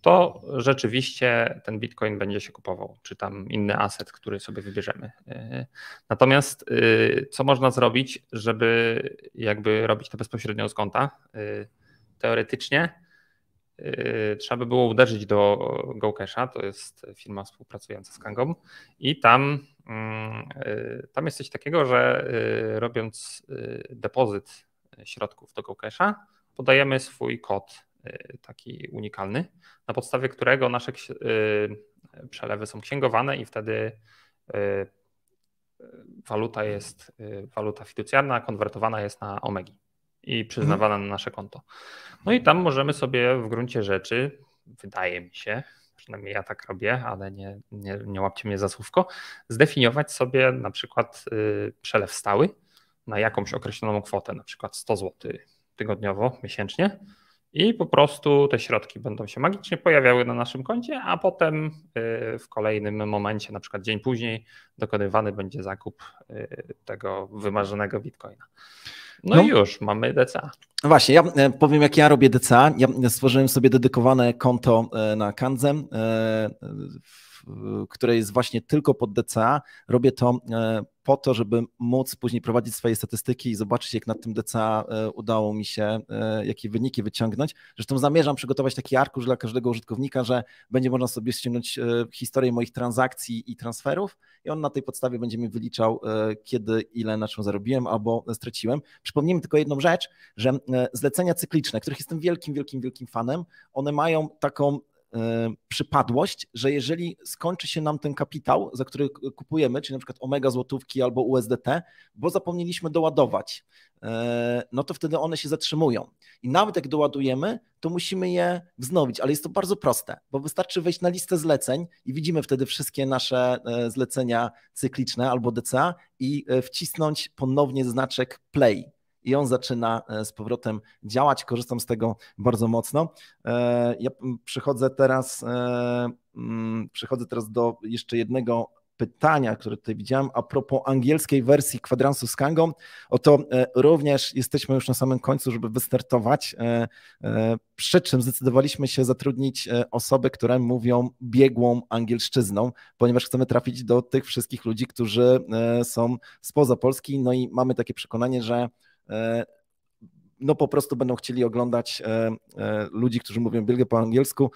to rzeczywiście ten Bitcoin będzie się kupował, czy tam inny aset, który sobie wybierzemy. Natomiast co można zrobić, żeby jakby robić to bezpośrednio z konta? Teoretycznie trzeba by było uderzyć do GoCasha, to jest firma współpracująca z Kangą i tam jest coś takiego, że robiąc depozyt środków do GoCasha podajemy swój kod taki unikalny, na podstawie którego nasze przelewy są księgowane i wtedy waluta jest waluta fiducjarna, konwertowana jest na omegi i przyznawana na nasze konto. No i tam możemy sobie w gruncie rzeczy, wydaje mi się, przynajmniej ja tak robię, ale nie łapcie mnie za słówko, zdefiniować sobie na przykład przelew stały na jakąś określoną kwotę, na przykład 100 zł tygodniowo, miesięcznie i po prostu te środki będą się magicznie pojawiały na naszym koncie, a potem w kolejnym momencie, na przykład dzień później, dokonywany będzie zakup tego wymarzonego bitcoina. No i już mamy DCA. Właśnie, ja powiem, jak ja robię DCA. Ja stworzyłem sobie dedykowane konto na Kandze, które jest właśnie tylko pod DCA. Robię to po to, żeby móc później prowadzić swoje statystyki i zobaczyć, jak nad tym DCA udało mi się, jakie wyniki wyciągnąć. Zresztą zamierzam przygotować taki arkusz dla każdego użytkownika, że będzie można sobie ściągnąć historię moich transakcji i transferów i on na tej podstawie będzie mi wyliczał, kiedy, ile, na czym zarobiłem albo straciłem. Przypomnijmy tylko jedną rzecz, że zlecenia cykliczne, których jestem wielkim fanem, one mają taką przypadłość, że jeżeli skończy się nam ten kapitał, za który kupujemy, czyli na przykład omega złotówki albo USDT, bo zapomnieliśmy doładować, no to wtedy one się zatrzymują. I nawet jak doładujemy, to musimy je wznowić, ale jest to bardzo proste, bo wystarczy wejść na listę zleceń i widzimy wtedy wszystkie nasze zlecenia cykliczne albo DCA i wcisnąć ponownie znaczek play. I on zaczyna z powrotem działać. Korzystam z tego bardzo mocno. Ja przechodzę teraz do jeszcze jednego pytania, które tutaj widziałem a propos angielskiej wersji kwadransu z Kangą. Oto również jesteśmy już na samym końcu, żeby wystartować, przy czym zdecydowaliśmy się zatrudnić osoby, które mówią biegłą angielszczyzną, ponieważ chcemy trafić do tych wszystkich ludzi, którzy są spoza Polski, no i mamy takie przekonanie, że no po prostu będą chcieli oglądać ludzi, którzy mówią biegłe po angielsku.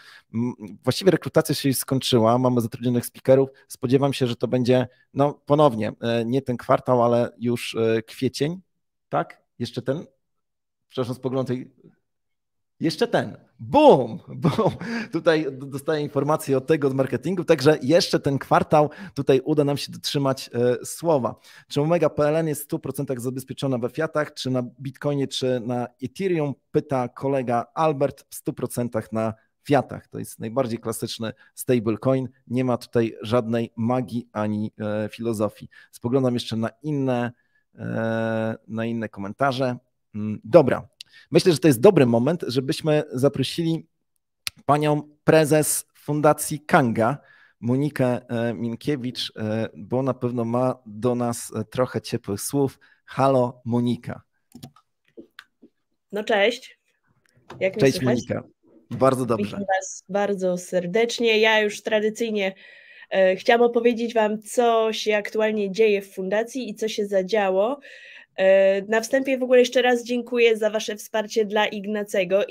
Właściwie rekrutacja się już skończyła, mamy zatrudnionych speakerów. Spodziewam się, że to będzie, no ponownie, nie ten kwartał, ale już kwiecień, tak? Jeszcze ten? Przepraszam, spoglądam tej... Jeszcze ten. Bum! Tutaj dostaję informacje od tego, od marketingu, także jeszcze ten kwartał tutaj uda nam się dotrzymać słowa. Czy Omega PLN jest w 100% zabezpieczona we fiatach, czy na Bitcoinie, czy na Ethereum? Pyta kolega Albert, w 100% na fiatach. To jest najbardziej klasyczny stablecoin. Nie ma tutaj żadnej magii ani filozofii. Spoglądam jeszcze na inne komentarze. Dobra. Myślę, że to jest dobry moment, żebyśmy zaprosili panią prezes Fundacji Kanga, Monikę Minkiewicz, bo na pewno ma do nas trochę ciepłych słów. Halo, Monika. No cześć. Jak mnie Cześć słychać? Monika. Bardzo dobrze. Witam Was bardzo serdecznie. Ja już tradycyjnie chciałam opowiedzieć Wam, co się aktualnie dzieje w fundacji i co się zadziało. Na wstępie w ogóle jeszcze raz dziękuję za Wasze wsparcie dla Ignacego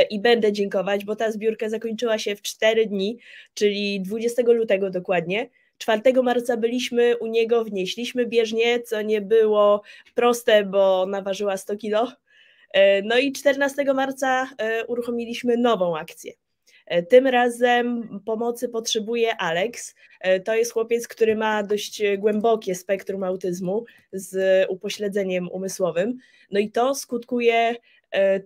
i będę dziękować, bo ta zbiórka zakończyła się w 4 dni, czyli 20 lutego dokładnie. 4 marca byliśmy u niego, wnieśliśmy bieżnię, co nie było proste, bo naważyła 100 kilo. No i 14 marca uruchomiliśmy nową akcję. Tym razem pomocy potrzebuje Alex. To jest chłopiec, który ma dość głębokie spektrum autyzmu z upośledzeniem umysłowym. No i to skutkuje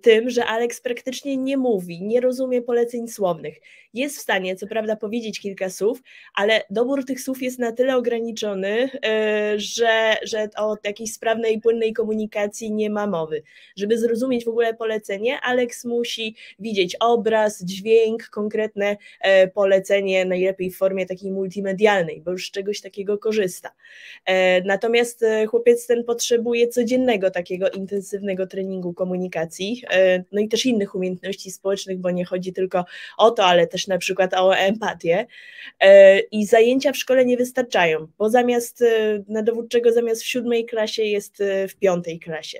tym, że Alex praktycznie nie mówi, nie rozumie poleceń słownych. Jest w stanie, co prawda, powiedzieć kilka słów, ale dobór tych słów jest na tyle ograniczony, że o jakiejś sprawnej, płynnej komunikacji nie ma mowy. Żeby zrozumieć w ogóle polecenie, Alex musi widzieć obraz, dźwięk, konkretne polecenie, najlepiej w formie takiej multimedialnej, bo już z czegoś takiego korzysta. Natomiast chłopiec ten potrzebuje codziennego takiego intensywnego treningu komunikacji, no i też innych umiejętności społecznych, bo nie chodzi tylko o to, ale też na przykład o empatię. I zajęcia w szkole nie wystarczają, bo na dowód czego zamiast w 7. klasie jest w 5. klasie.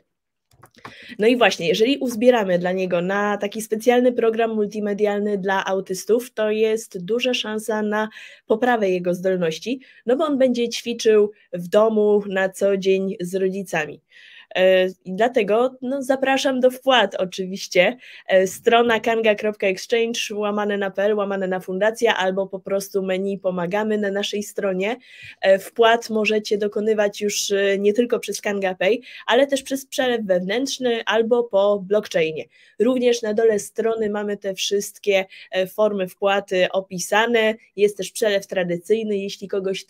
No i właśnie, jeżeli uzbieramy dla niego na taki specjalny program multimedialny dla autystów, to jest duża szansa na poprawę jego zdolności, no bo on będzie ćwiczył w domu na co dzień z rodzicami. I dlatego zapraszam do wpłat oczywiście. Strona kanga.exchange /PL /fundacja albo po prostu menu pomagamy na naszej stronie. Wpłat możecie dokonywać już nie tylko przez Kanga Pay, ale też przez przelew wewnętrzny albo po blockchainie. Również na dole strony mamy te wszystkie formy wpłaty opisane. Jest też przelew tradycyjny, jeśli kogoś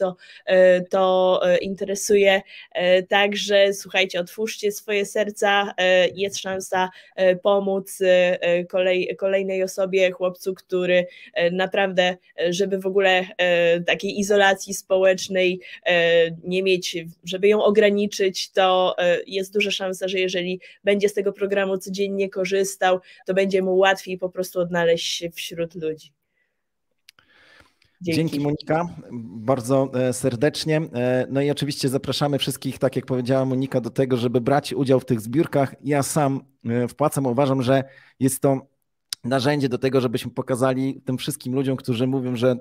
to interesuje. Także słuchajcie, otwórzcie swoje serca, jest szansa pomóc kolejnej osobie, chłopcu, który naprawdę, żeby w ogóle takiej izolacji społecznej nie mieć, żeby ją ograniczyć, to jest duża szansa, że jeżeli będzie z tego programu codziennie korzystał, to będzie mu łatwiej po prostu odnaleźć się wśród ludzi. Dzięki Monika, bardzo serdecznie. No i oczywiście zapraszamy wszystkich, tak jak powiedziała Monika, do tego, żeby brać udział w tych zbiórkach. Ja sam wpłacam, uważam, że jest to narzędzie do tego, żebyśmy pokazali tym wszystkim ludziom, którzy mówią, że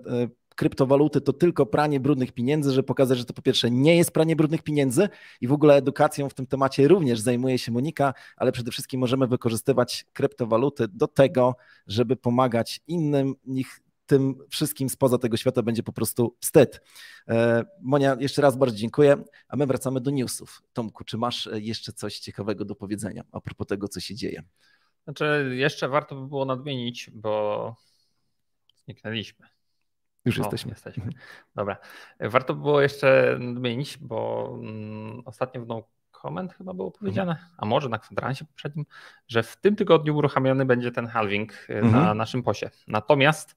kryptowaluty to tylko pranie brudnych pieniędzy, żeby pokazać, że to po pierwsze nie jest pranie brudnych pieniędzy i w ogóle edukacją w tym temacie również zajmuje się Monika, ale przede wszystkim możemy wykorzystywać kryptowaluty do tego, żeby pomagać innym, tym wszystkim spoza tego świata będzie po prostu wstyd. Monia, jeszcze raz bardzo dziękuję, a my wracamy do newsów. Tomku, czy masz jeszcze coś ciekawego do powiedzenia a propos tego, co się dzieje? Znaczy, jeszcze warto by było nadmienić, bo zniknęliśmy. Już jesteśmy. Dobra. Warto by było jeszcze nadmienić, bo ostatnio w No Comment chyba było powiedziane, a może na kwadransie poprzednim, że w tym tygodniu uruchamiany będzie ten halving na naszym posie. Natomiast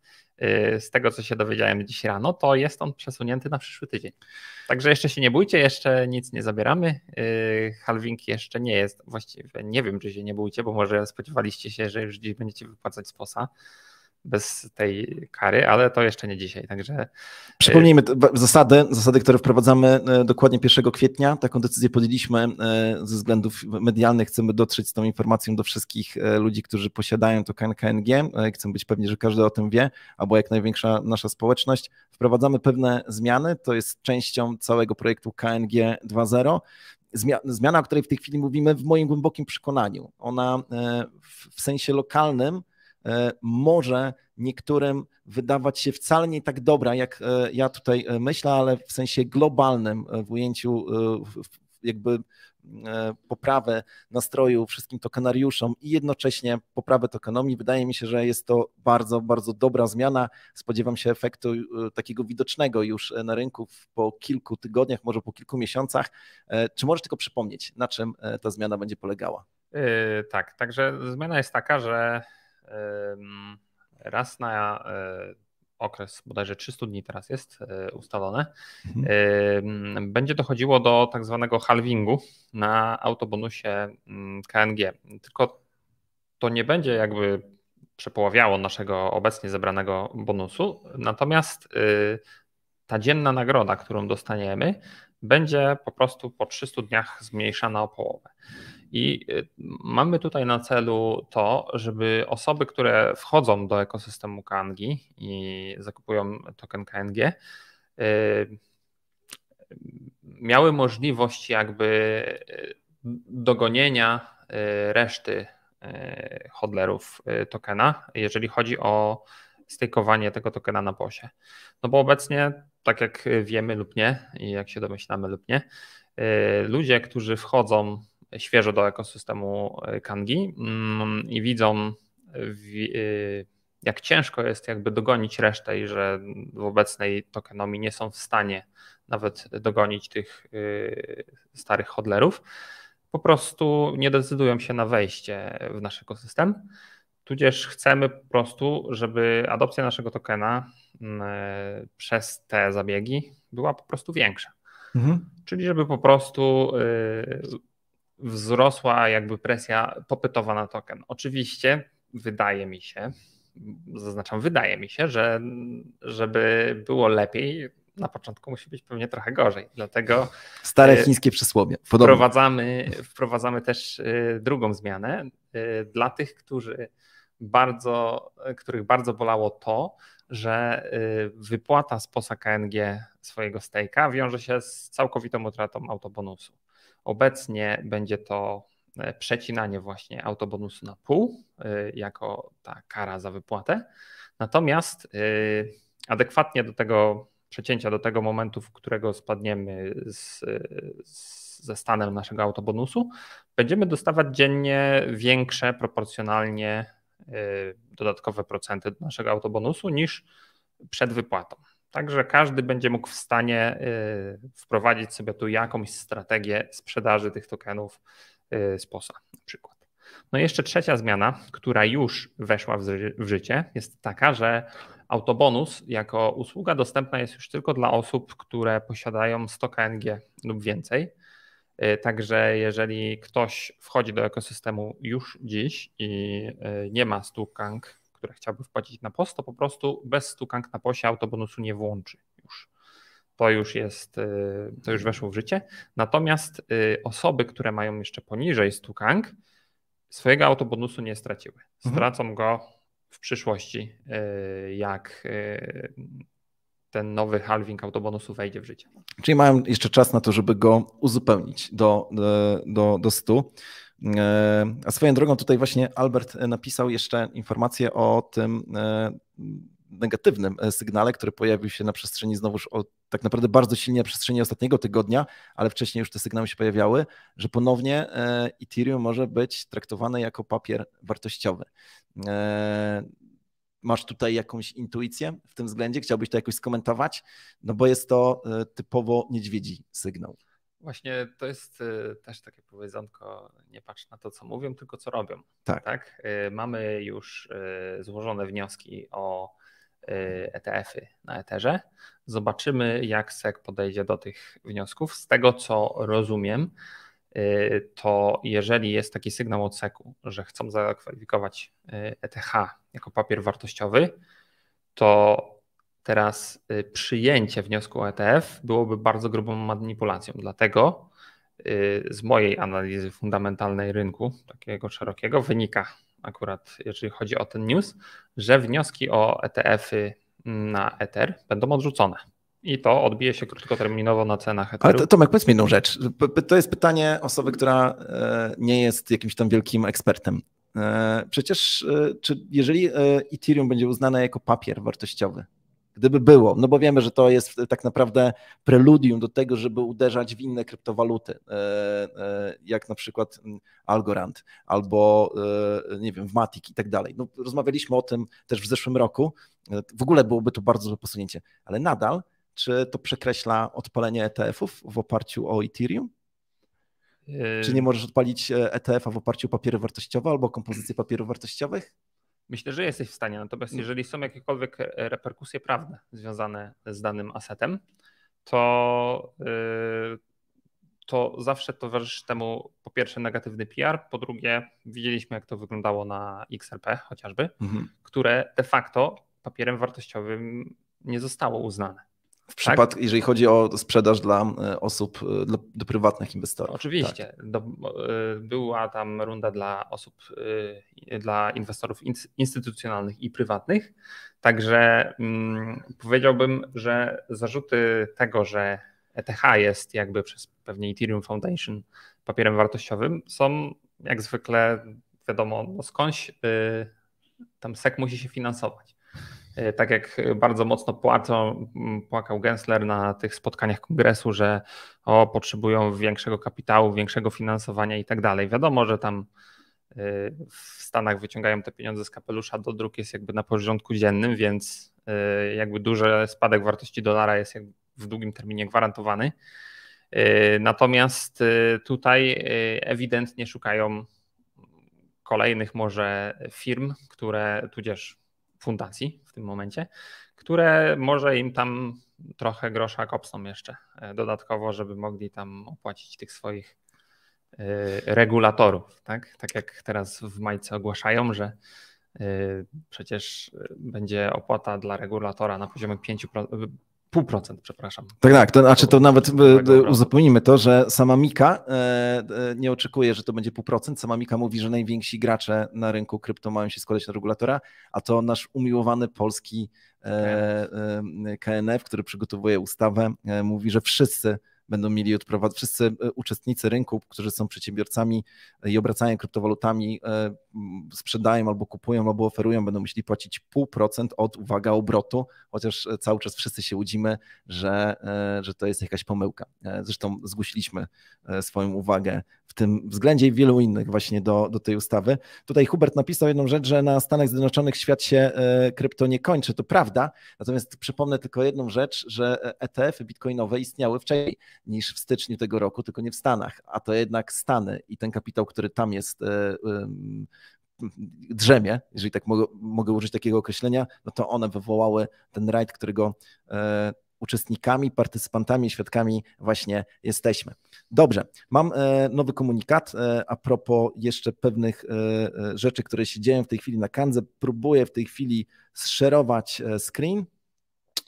z tego, co się dowiedziałem dziś rano, to jest on przesunięty na przyszły tydzień. Także jeszcze się nie bójcie, jeszcze nic nie zabieramy. Halving jeszcze nie jest, właściwie nie wiem, czy się nie bójcie, bo może spodziewaliście się, że już dziś będziecie wypłacać z posa bez tej kary, ale to jeszcze nie dzisiaj, także... Przypomnijmy zasady, które wprowadzamy dokładnie 1 kwietnia. Taką decyzję podjęliśmy ze względów medialnych. Chcemy dotrzeć z tą informacją do wszystkich ludzi, którzy posiadają token KNG. Chcemy być pewni, że każdy o tym wie, albo jak największa nasza społeczność. Wprowadzamy pewne zmiany, to jest częścią całego projektu KNG 2.0. Zmiana, o której w tej chwili mówimy, w moim głębokim przekonaniu. Ona w sensie lokalnym może niektórym wydawać się wcale nie tak dobra, jak ja tutaj myślę, ale w sensie globalnym, w ujęciu jakby poprawę nastroju wszystkim tokenariuszom i jednocześnie poprawę tokenomii. Wydaje mi się, że jest to bardzo, bardzo dobra zmiana. Spodziewam się efektu takiego widocznego już na rynku po kilku tygodniach, może po kilku miesiącach. Czy możesz tylko przypomnieć, na czym ta zmiana będzie polegała? Tak, także zmiana jest taka, że raz na okres bodajże 300 dni teraz jest ustalone, będzie dochodziło do tak zwanego halvingu na autobonusie KNG. Tylko to nie będzie jakby przepoławiało naszego obecnie zebranego bonusu, natomiast ta dzienna nagroda, którą dostaniemy, będzie po prostu po 300 dniach zmniejszana o połowę. I mamy tutaj na celu to, żeby osoby, które wchodzą do ekosystemu KNG i zakupują token KNG, miały możliwość jakby dogonienia reszty hodlerów tokena, jeżeli chodzi o stakeowanie tego tokena na POS-ie. No bo obecnie, tak jak wiemy lub nie i jak się domyślamy lub nie, ludzie, którzy wchodzą świeżo do ekosystemu KNG i widzą, jak ciężko jest jakby dogonić resztę i że w obecnej tokenomii nie są w stanie nawet dogonić tych starych hodlerów, po prostu nie decydują się na wejście w nasz ekosystem. Tudzież chcemy po prostu, żeby adopcja naszego tokena przez te zabiegi była po prostu większa. Czyli żeby po prostu wzrosła jakby presja popytowa na token. Oczywiście wydaje mi się, że żeby było lepiej, na początku musi być pewnie trochę gorzej. Dlatego stare chińskie przysłowie. Wprowadzamy też drugą zmianę dla tych, których bardzo bolało to, że wypłata z POS-a KNG swojego stake'a wiąże się z całkowitą utratą autobonusu. Obecnie będzie to przecinanie właśnie autobonusu na pół jako ta kara za wypłatę. Natomiast adekwatnie do tego przecięcia, do tego momentu, w którego spadniemy ze stanem naszego autobonusu, będziemy dostawać dziennie większe proporcjonalnie dodatkowe procenty do naszego autobonusu niż przed wypłatą. Także każdy będzie mógł w stanie wprowadzić sobie tu jakąś strategię sprzedaży tych tokenów z POS-a na przykład. No i jeszcze trzecia zmiana, która już weszła w życie, jest taka, że autobonus jako usługa dostępna jest już tylko dla osób, które posiadają 100 KNG lub więcej. Także jeżeli ktoś wchodzi do ekosystemu już dziś i nie ma 100 KNG, które chciałby wpłacić na POS, to po prostu bez 100 KNG na POS-ie autobonusu nie włączy już. To już weszło w życie. Natomiast osoby, które mają jeszcze poniżej 100 KNG, swojego autobonusu nie straciły. Stracą go w przyszłości, jak ten nowy halving autobonusu wejdzie w życie. Czyli mają jeszcze czas na to, żeby go uzupełnić do 100. A swoją drogą tutaj właśnie Albert napisał jeszcze informację o tym negatywnym sygnale, który pojawił się na przestrzeni znowuż tak naprawdę bardzo silnie na przestrzeni ostatniego tygodnia, ale wcześniej już te sygnały się pojawiały, że ponownie Ethereum może być traktowane jako papier wartościowy. Masz tutaj jakąś intuicję w tym względzie? Chciałbyś to jakoś skomentować? No bo jest to typowo niedźwiedzi sygnał. Właśnie to jest też takie powiedzonko, nie patrz na to, co mówią, tylko co robią. Tak? Mamy już złożone wnioski o ETF-y na Etherze. Zobaczymy, jak SEC podejdzie do tych wniosków. Z tego, co rozumiem, to jeżeli jest taki sygnał od SEC-u, że chcą zakwalifikować ETH jako papier wartościowy, to teraz przyjęcie wniosku o ETF byłoby bardzo grubą manipulacją. Dlatego z mojej analizy fundamentalnej rynku, takiego szerokiego, wynika akurat, jeżeli chodzi o ten news, że wnioski o ETF-y na Ether będą odrzucone. I to odbije się krótkoterminowo na cenach Etheru. Ale Tomek, powiedz mi jedną rzecz. To jest pytanie osoby, która nie jest jakimś tam wielkim ekspertem. Przecież jeżeli Ethereum będzie uznane jako papier wartościowy, gdyby było, no bo wiemy, że to jest tak naprawdę preludium do tego, żeby uderzać w inne kryptowaluty, jak na przykład Algorand albo nie wiem, w Matic i tak dalej. No, rozmawialiśmy o tym też w zeszłym roku. W ogóle byłoby to bardzo złe posunięcie, ale nadal czy to przekreśla odpalenie ETF-ów w oparciu o Ethereum? Czy nie możesz odpalić ETF-a w oparciu o papiery wartościowe albo kompozycję papierów wartościowych? Myślę, że jesteś w stanie, natomiast jeżeli są jakiekolwiek reperkusje prawne związane z danym asetem, to zawsze towarzyszy temu po pierwsze negatywny PR, po drugie widzieliśmy, jak to wyglądało na XRP chociażby, które de facto papierem wartościowym nie zostało uznane. W przypadku, jeżeli chodzi o sprzedaż dla osób, do prywatnych inwestorów. Oczywiście. Tak. Była tam runda dla osób, dla inwestorów instytucjonalnych i prywatnych. Także powiedziałbym, że zarzuty tego, że ETH jest jakby przez pewnie Ethereum Foundation papierem wartościowym, są jak zwykle, wiadomo, skądś tam SEC musi się finansować. Tak jak bardzo mocno płakał Gensler na tych spotkaniach kongresu, że potrzebują większego kapitału, większego finansowania i tak dalej. Wiadomo, że tam w Stanach wyciągają te pieniądze z kapelusza, dodruk jest jakby na porządku dziennym, więc jakby duży spadek wartości dolara jest jakby w długim terminie gwarantowany. Natomiast tutaj ewidentnie szukają kolejnych może firm, które tudzież fundacji w tym momencie, które może im tam trochę grosza kopsną jeszcze dodatkowo, żeby mogli tam opłacić tych swoich regulatorów. Tak jak teraz w Majce ogłaszają, że przecież będzie opłata dla regulatora na poziomie 0,5%, przepraszam. Tak, to znaczy to nawet uzupełnimy to, że sama Mika nie oczekuje, że to będzie 0,5%. Sama Mika mówi, że najwięksi gracze na rynku krypto mają się składać na regulatora, a to nasz umiłowany polski KNF, który przygotowuje ustawę, mówi, że wszyscy będą mieli odprowadzać, wszyscy uczestnicy rynku, którzy są przedsiębiorcami i obracają kryptowalutami, sprzedają albo kupują, albo oferują, będą musieli płacić 0,5% od, uwaga, obrotu, chociaż cały czas wszyscy się łudzimy, że to jest jakaś pomyłka. Zresztą zgłosiliśmy swoją uwagę w tym względzie i wielu innych właśnie do tej ustawy. Tutaj Hubert napisał jedną rzecz, że na Stanach Zjednoczonych świat się krypto nie kończy, to prawda, natomiast przypomnę tylko jedną rzecz, że ETF-y bitcoinowe istniały wcześniej niż w styczniu tego roku, tylko nie w Stanach, a to jednak Stany i ten kapitał, który tam jest, drzemie, jeżeli tak mogę użyć takiego określenia, no to one wywołały ten rajd, którego uczestnikami, partycypantami, świadkami właśnie jesteśmy. Dobrze, mam nowy komunikat a propos jeszcze pewnych rzeczy, które się dzieją w tej chwili na Kandze. Próbuję w tej chwili zszerować screen.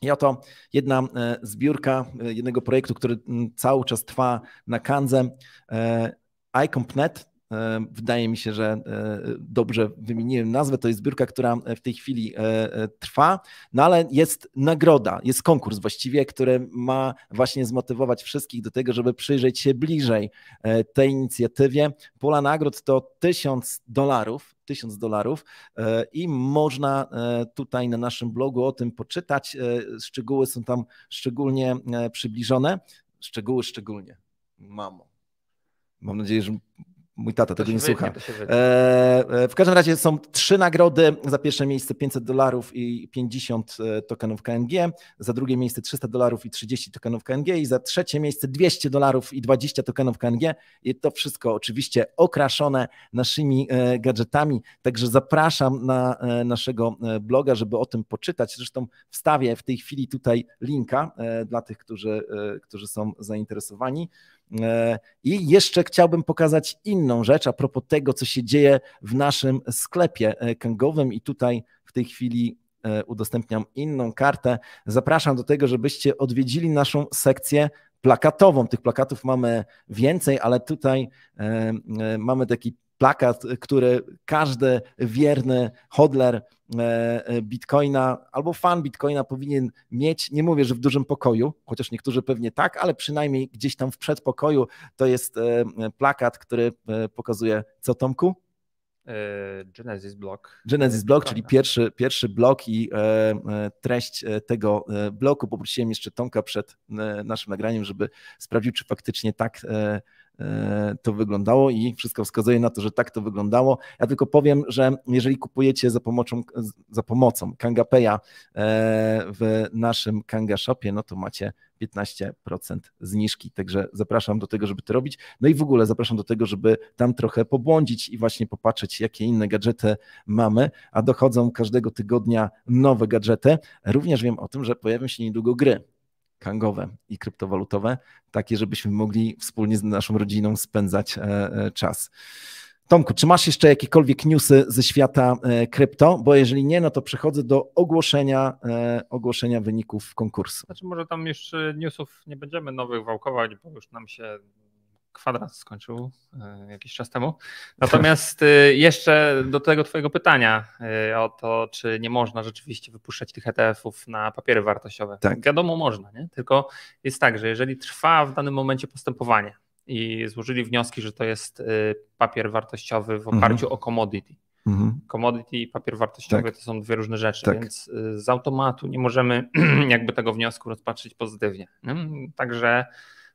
I oto jedna zbiórka jednego projektu, który cały czas trwa na Kandze, iComp.net. Wydaje mi się, że dobrze wymieniłem nazwę. To jest zbiórka, która w tej chwili trwa, no ale jest nagroda, jest konkurs właściwie, który ma właśnie zmotywować wszystkich do tego, żeby przyjrzeć się bliżej tej inicjatywie. Pula nagród to $1000 i można tutaj na naszym blogu o tym poczytać. Szczegóły są tam szczególnie przybliżone. Szczególnie. Mam nadzieję, że mój tata tego nie słucha. W każdym razie są 3 nagrody. Za pierwsze miejsce $500 i 50 tokenów KNG, za drugie miejsce $300 i 30 tokenów KNG i za trzecie miejsce $200 i 20 tokenów KNG. I to wszystko oczywiście okraszone naszymi gadżetami. Także zapraszam na naszego bloga, żeby o tym poczytać. Zresztą wstawię w tej chwili tutaj linka dla tych, którzy są zainteresowani. I jeszcze chciałbym pokazać inną rzecz a propos tego, co się dzieje w naszym sklepie kangowym i tutaj w tej chwili udostępniam inną kartę. Zapraszam do tego, żebyście odwiedzili naszą sekcję plakatową. Tych plakatów mamy więcej, ale tutaj mamy taki plakat, który każdy wierny hodler Bitcoina albo fan Bitcoina powinien mieć. Nie mówię, że w dużym pokoju, chociaż niektórzy pewnie tak, ale przynajmniej gdzieś tam w przedpokoju. To jest plakat, który pokazuje co, Tomku? Genesis Block. Genesis Block, czyli pierwszy blok i treść tego bloku. Poprosiłem jeszcze Tomka przed naszym nagraniem, żeby sprawdził, czy faktycznie tak to wyglądało i wszystko wskazuje na to, że tak to wyglądało. Ja tylko powiem, że jeżeli kupujecie za pomocą KangaPaya w naszym Kanga Shopie, no to macie 15% zniżki, także zapraszam do tego, żeby to robić. No i w ogóle zapraszam do tego, żeby tam trochę pobłądzić i właśnie popatrzeć, jakie inne gadżety mamy, a dochodzą każdego tygodnia nowe gadżety. Również wiem o tym, że pojawią się niedługo gry kangowe i kryptowalutowe, takie, żebyśmy mogli wspólnie z naszą rodziną spędzać czas. Tomku, czy masz jeszcze jakiekolwiek newsy ze świata krypto? Bo jeżeli nie, no to przechodzę do ogłoszenia wyników konkursu. Znaczy może tam już newsów nie będziemy nowych wałkować, bo już nam się kwadrans skończył jakiś czas temu. Natomiast jeszcze do tego twojego pytania o to, czy nie można rzeczywiście wypuszczać tych ETF-ów na papiery wartościowe. Tak. Wiadomo, można, nie? Tylko jest tak, że jeżeli trwa w danym momencie postępowanie i złożyli wnioski, że to jest papier wartościowy w oparciu o commodity. Commodity i papier wartościowy to są dwie różne rzeczy, więc z automatu nie możemy jakby tego wniosku rozpatrzyć pozytywnie. Także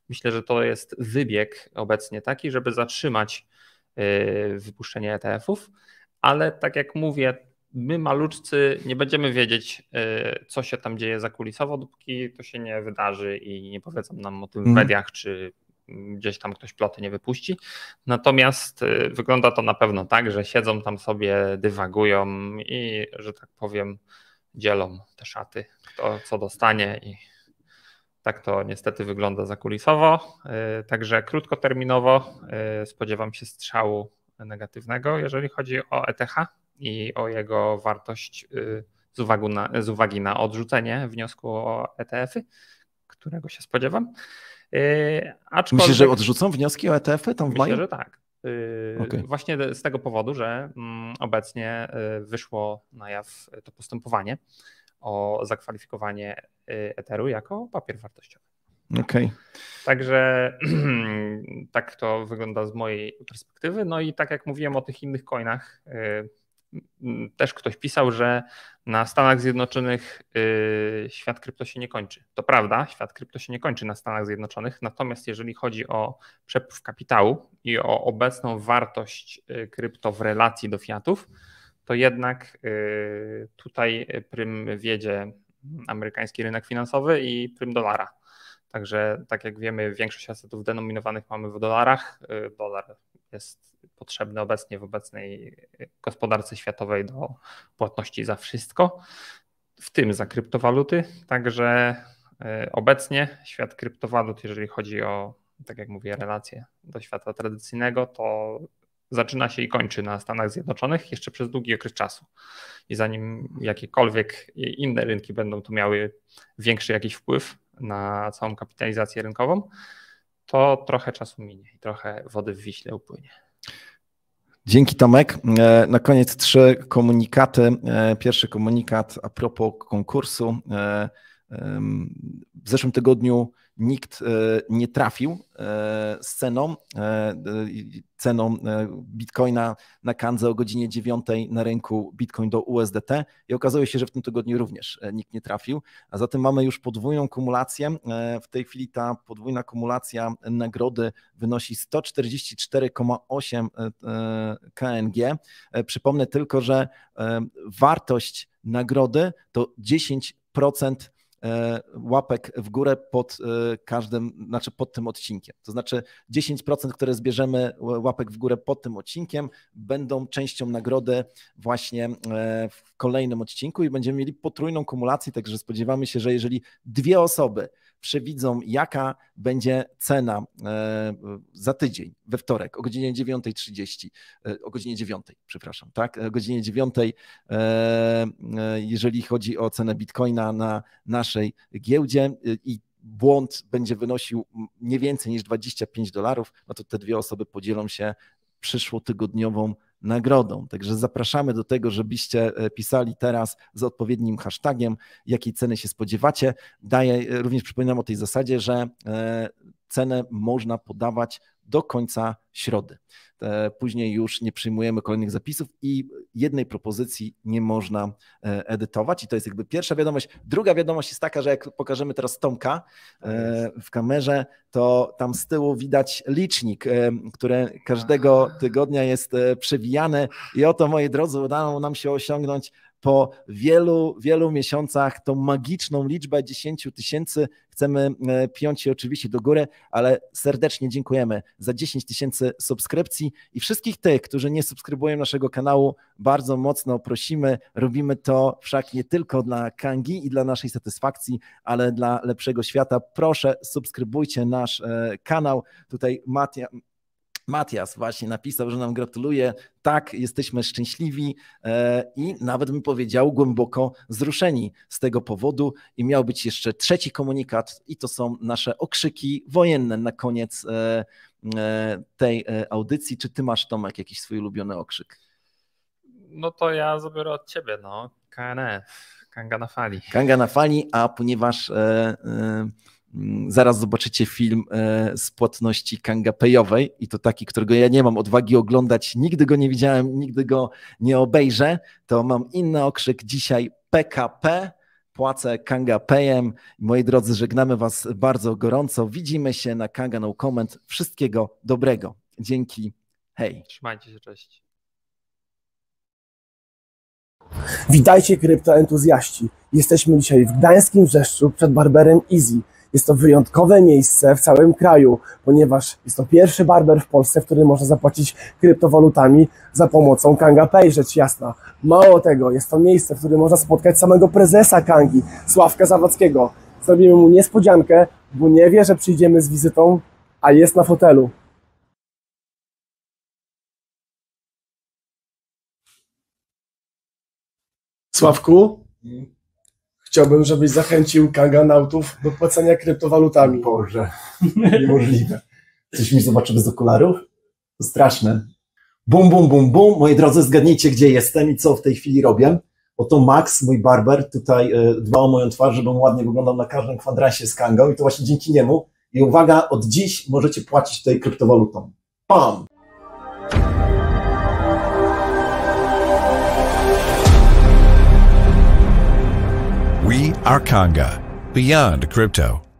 myślę, że to jest wybieg obecnie taki, żeby zatrzymać wypuszczenie ETF-ów, ale tak jak mówię, my maluczcy nie będziemy wiedzieć, co się tam dzieje zakulisowo, dopóki to się nie wydarzy i nie powiedzą nam o tym w mediach, czy gdzieś tam ktoś ploty nie wypuści. Natomiast wygląda to na pewno tak, że siedzą tam sobie, dywagują i, że tak powiem, dzielą te szaty, kto co dostanie i tak to niestety wygląda zakulisowo. Także krótkoterminowo spodziewam się strzału negatywnego, jeżeli chodzi o ETH i o jego wartość z uwagi na odrzucenie wniosku o ETF-y, którego się spodziewam. Myślisz, że odrzucą wnioski o ETF-y tam w maju? Myślę, że tak. Właśnie z tego powodu, że obecnie wyszło na jaw to postępowanie o zakwalifikowanie Etheru jako papier wartościowy. Także tak to wygląda z mojej perspektywy. No i tak jak mówiłem o tych innych coinach, też ktoś pisał, że na Stanach Zjednoczonych świat krypto się nie kończy. To prawda, świat krypto się nie kończy na Stanach Zjednoczonych, natomiast jeżeli chodzi o przepływ kapitału i o obecną wartość krypto w relacji do fiatów, to jednak tutaj prym wiedzie amerykański rynek finansowy i prym dolara. Także tak jak wiemy, większość asetów denominowanych mamy w dolarach. Dolar jest potrzebny obecnie w obecnej gospodarce światowej do płatności za wszystko, w tym za kryptowaluty. Także obecnie świat kryptowalut, jeżeli chodzi o, tak jak mówię, relacje do świata tradycyjnego, to zaczyna się i kończy na Stanach Zjednoczonych jeszcze przez długi okres czasu. I zanim jakiekolwiek inne rynki będą tu miały większy jakiś wpływ na całą kapitalizację rynkową, to trochę czasu minie i trochę wody w Wiśle upłynie. Dzięki, Tomek. Na koniec 3 komunikaty. Pierwszy komunikat a propos konkursu. W zeszłym tygodniu nikt nie trafił z ceną Bitcoina na Kandze o godzinie 9 na rynku Bitcoin do USDT i okazuje się, że w tym tygodniu również nikt nie trafił, a zatem mamy już podwójną kumulację. W tej chwili ta podwójna kumulacja nagrody wynosi 144,8 KNG. Przypomnę tylko, że wartość nagrody to 10% łapek w górę pod każdym, znaczy pod tym odcinkiem. To znaczy 10%, które zbierzemy łapek w górę pod tym odcinkiem, będą częścią nagrody właśnie w kolejnym odcinku i będziemy mieli potrójną kumulację, także spodziewamy się, że jeżeli 2 osoby przewidzą, jaka będzie cena za tydzień, we wtorek o godzinie 9:30, o godzinie 9, przepraszam, tak, o godzinie 9, jeżeli chodzi o cenę Bitcoina na naszej giełdzie i błąd będzie wynosił nie więcej niż $25, no to te 2 osoby podzielą się przyszłotygodniową nagrodą. Także zapraszamy do tego, żebyście pisali teraz z odpowiednim hashtagiem, jakiej ceny się spodziewacie. Również przypominam o tej zasadzie, że cenę można podawać do końca środy. Później już nie przyjmujemy kolejnych zapisów i jednej propozycji nie można edytować i to jest jakby pierwsza wiadomość. Druga wiadomość jest taka, że jak pokażemy teraz Tomka w kamerze, to tam z tyłu widać licznik, który każdego tygodnia jest przewijany i oto, moi drodzy, udało nam się osiągnąć po wielu miesiącach tą magiczną liczbę 10 000. Chcemy piąć się oczywiście do góry, ale serdecznie dziękujemy za 10 000 subskrypcji i wszystkich tych, którzy nie subskrybują naszego kanału, bardzo mocno prosimy. Robimy to wszak nie tylko dla Kangi i dla naszej satysfakcji, ale dla lepszego świata. Proszę, subskrybujcie nasz kanał. Tutaj Matias właśnie napisał, że nam gratuluje. Tak, jesteśmy szczęśliwi i nawet bym powiedział głęboko wzruszeni z tego powodu. I miał być jeszcze trzeci komunikat i to są nasze okrzyki wojenne na koniec tej audycji. Czy ty masz, Tomek, jakiś swój ulubiony okrzyk? No to ja zabiorę od ciebie, no. KNF, Kanga na fali. Kanga na fali, a ponieważ zaraz zobaczycie film z płatności kangapejowej i to taki, którego ja nie mam odwagi oglądać, nigdy go nie widziałem, nigdy go nie obejrzę, to mam inny okrzyk dzisiaj PKP, płacę kangapejem. Moi drodzy, żegnamy was bardzo gorąco, widzimy się na Kanga No Comment, wszystkiego dobrego, dzięki, hej. Trzymajcie się, cześć. Witajcie kryptoentuzjaści, jesteśmy dzisiaj w gdańskim Wrzeszczu przed barberem Easy. Jest to wyjątkowe miejsce w całym kraju, ponieważ jest to pierwszy barber w Polsce, w którym można zapłacić kryptowalutami za pomocą Kanga Pay, rzecz jasna. Mało tego, jest to miejsce, w którym można spotkać samego prezesa Kangi, Sławka Zawadzkiego. Zrobimy mu niespodziankę, bo nie wie, że przyjdziemy z wizytą, a jest na fotelu. Sławku? Chciałbym, żebyś zachęcił kanganautów do płacenia kryptowalutami. Boże, niemożliwe. Coś mi zobaczy bez okularów? To straszne. Bum, bum, bum, bum. Moi drodzy, zgadnijcie, gdzie jestem i co w tej chwili robię. Oto Max, mój barber, tutaj dba o moją twarz, żebym ładnie wyglądał na każdym kwadransie z Kangą i to właśnie dzięki niemu. I uwaga, od dziś możecie płacić tutaj kryptowalutą. Pam! We are Kanga, beyond crypto.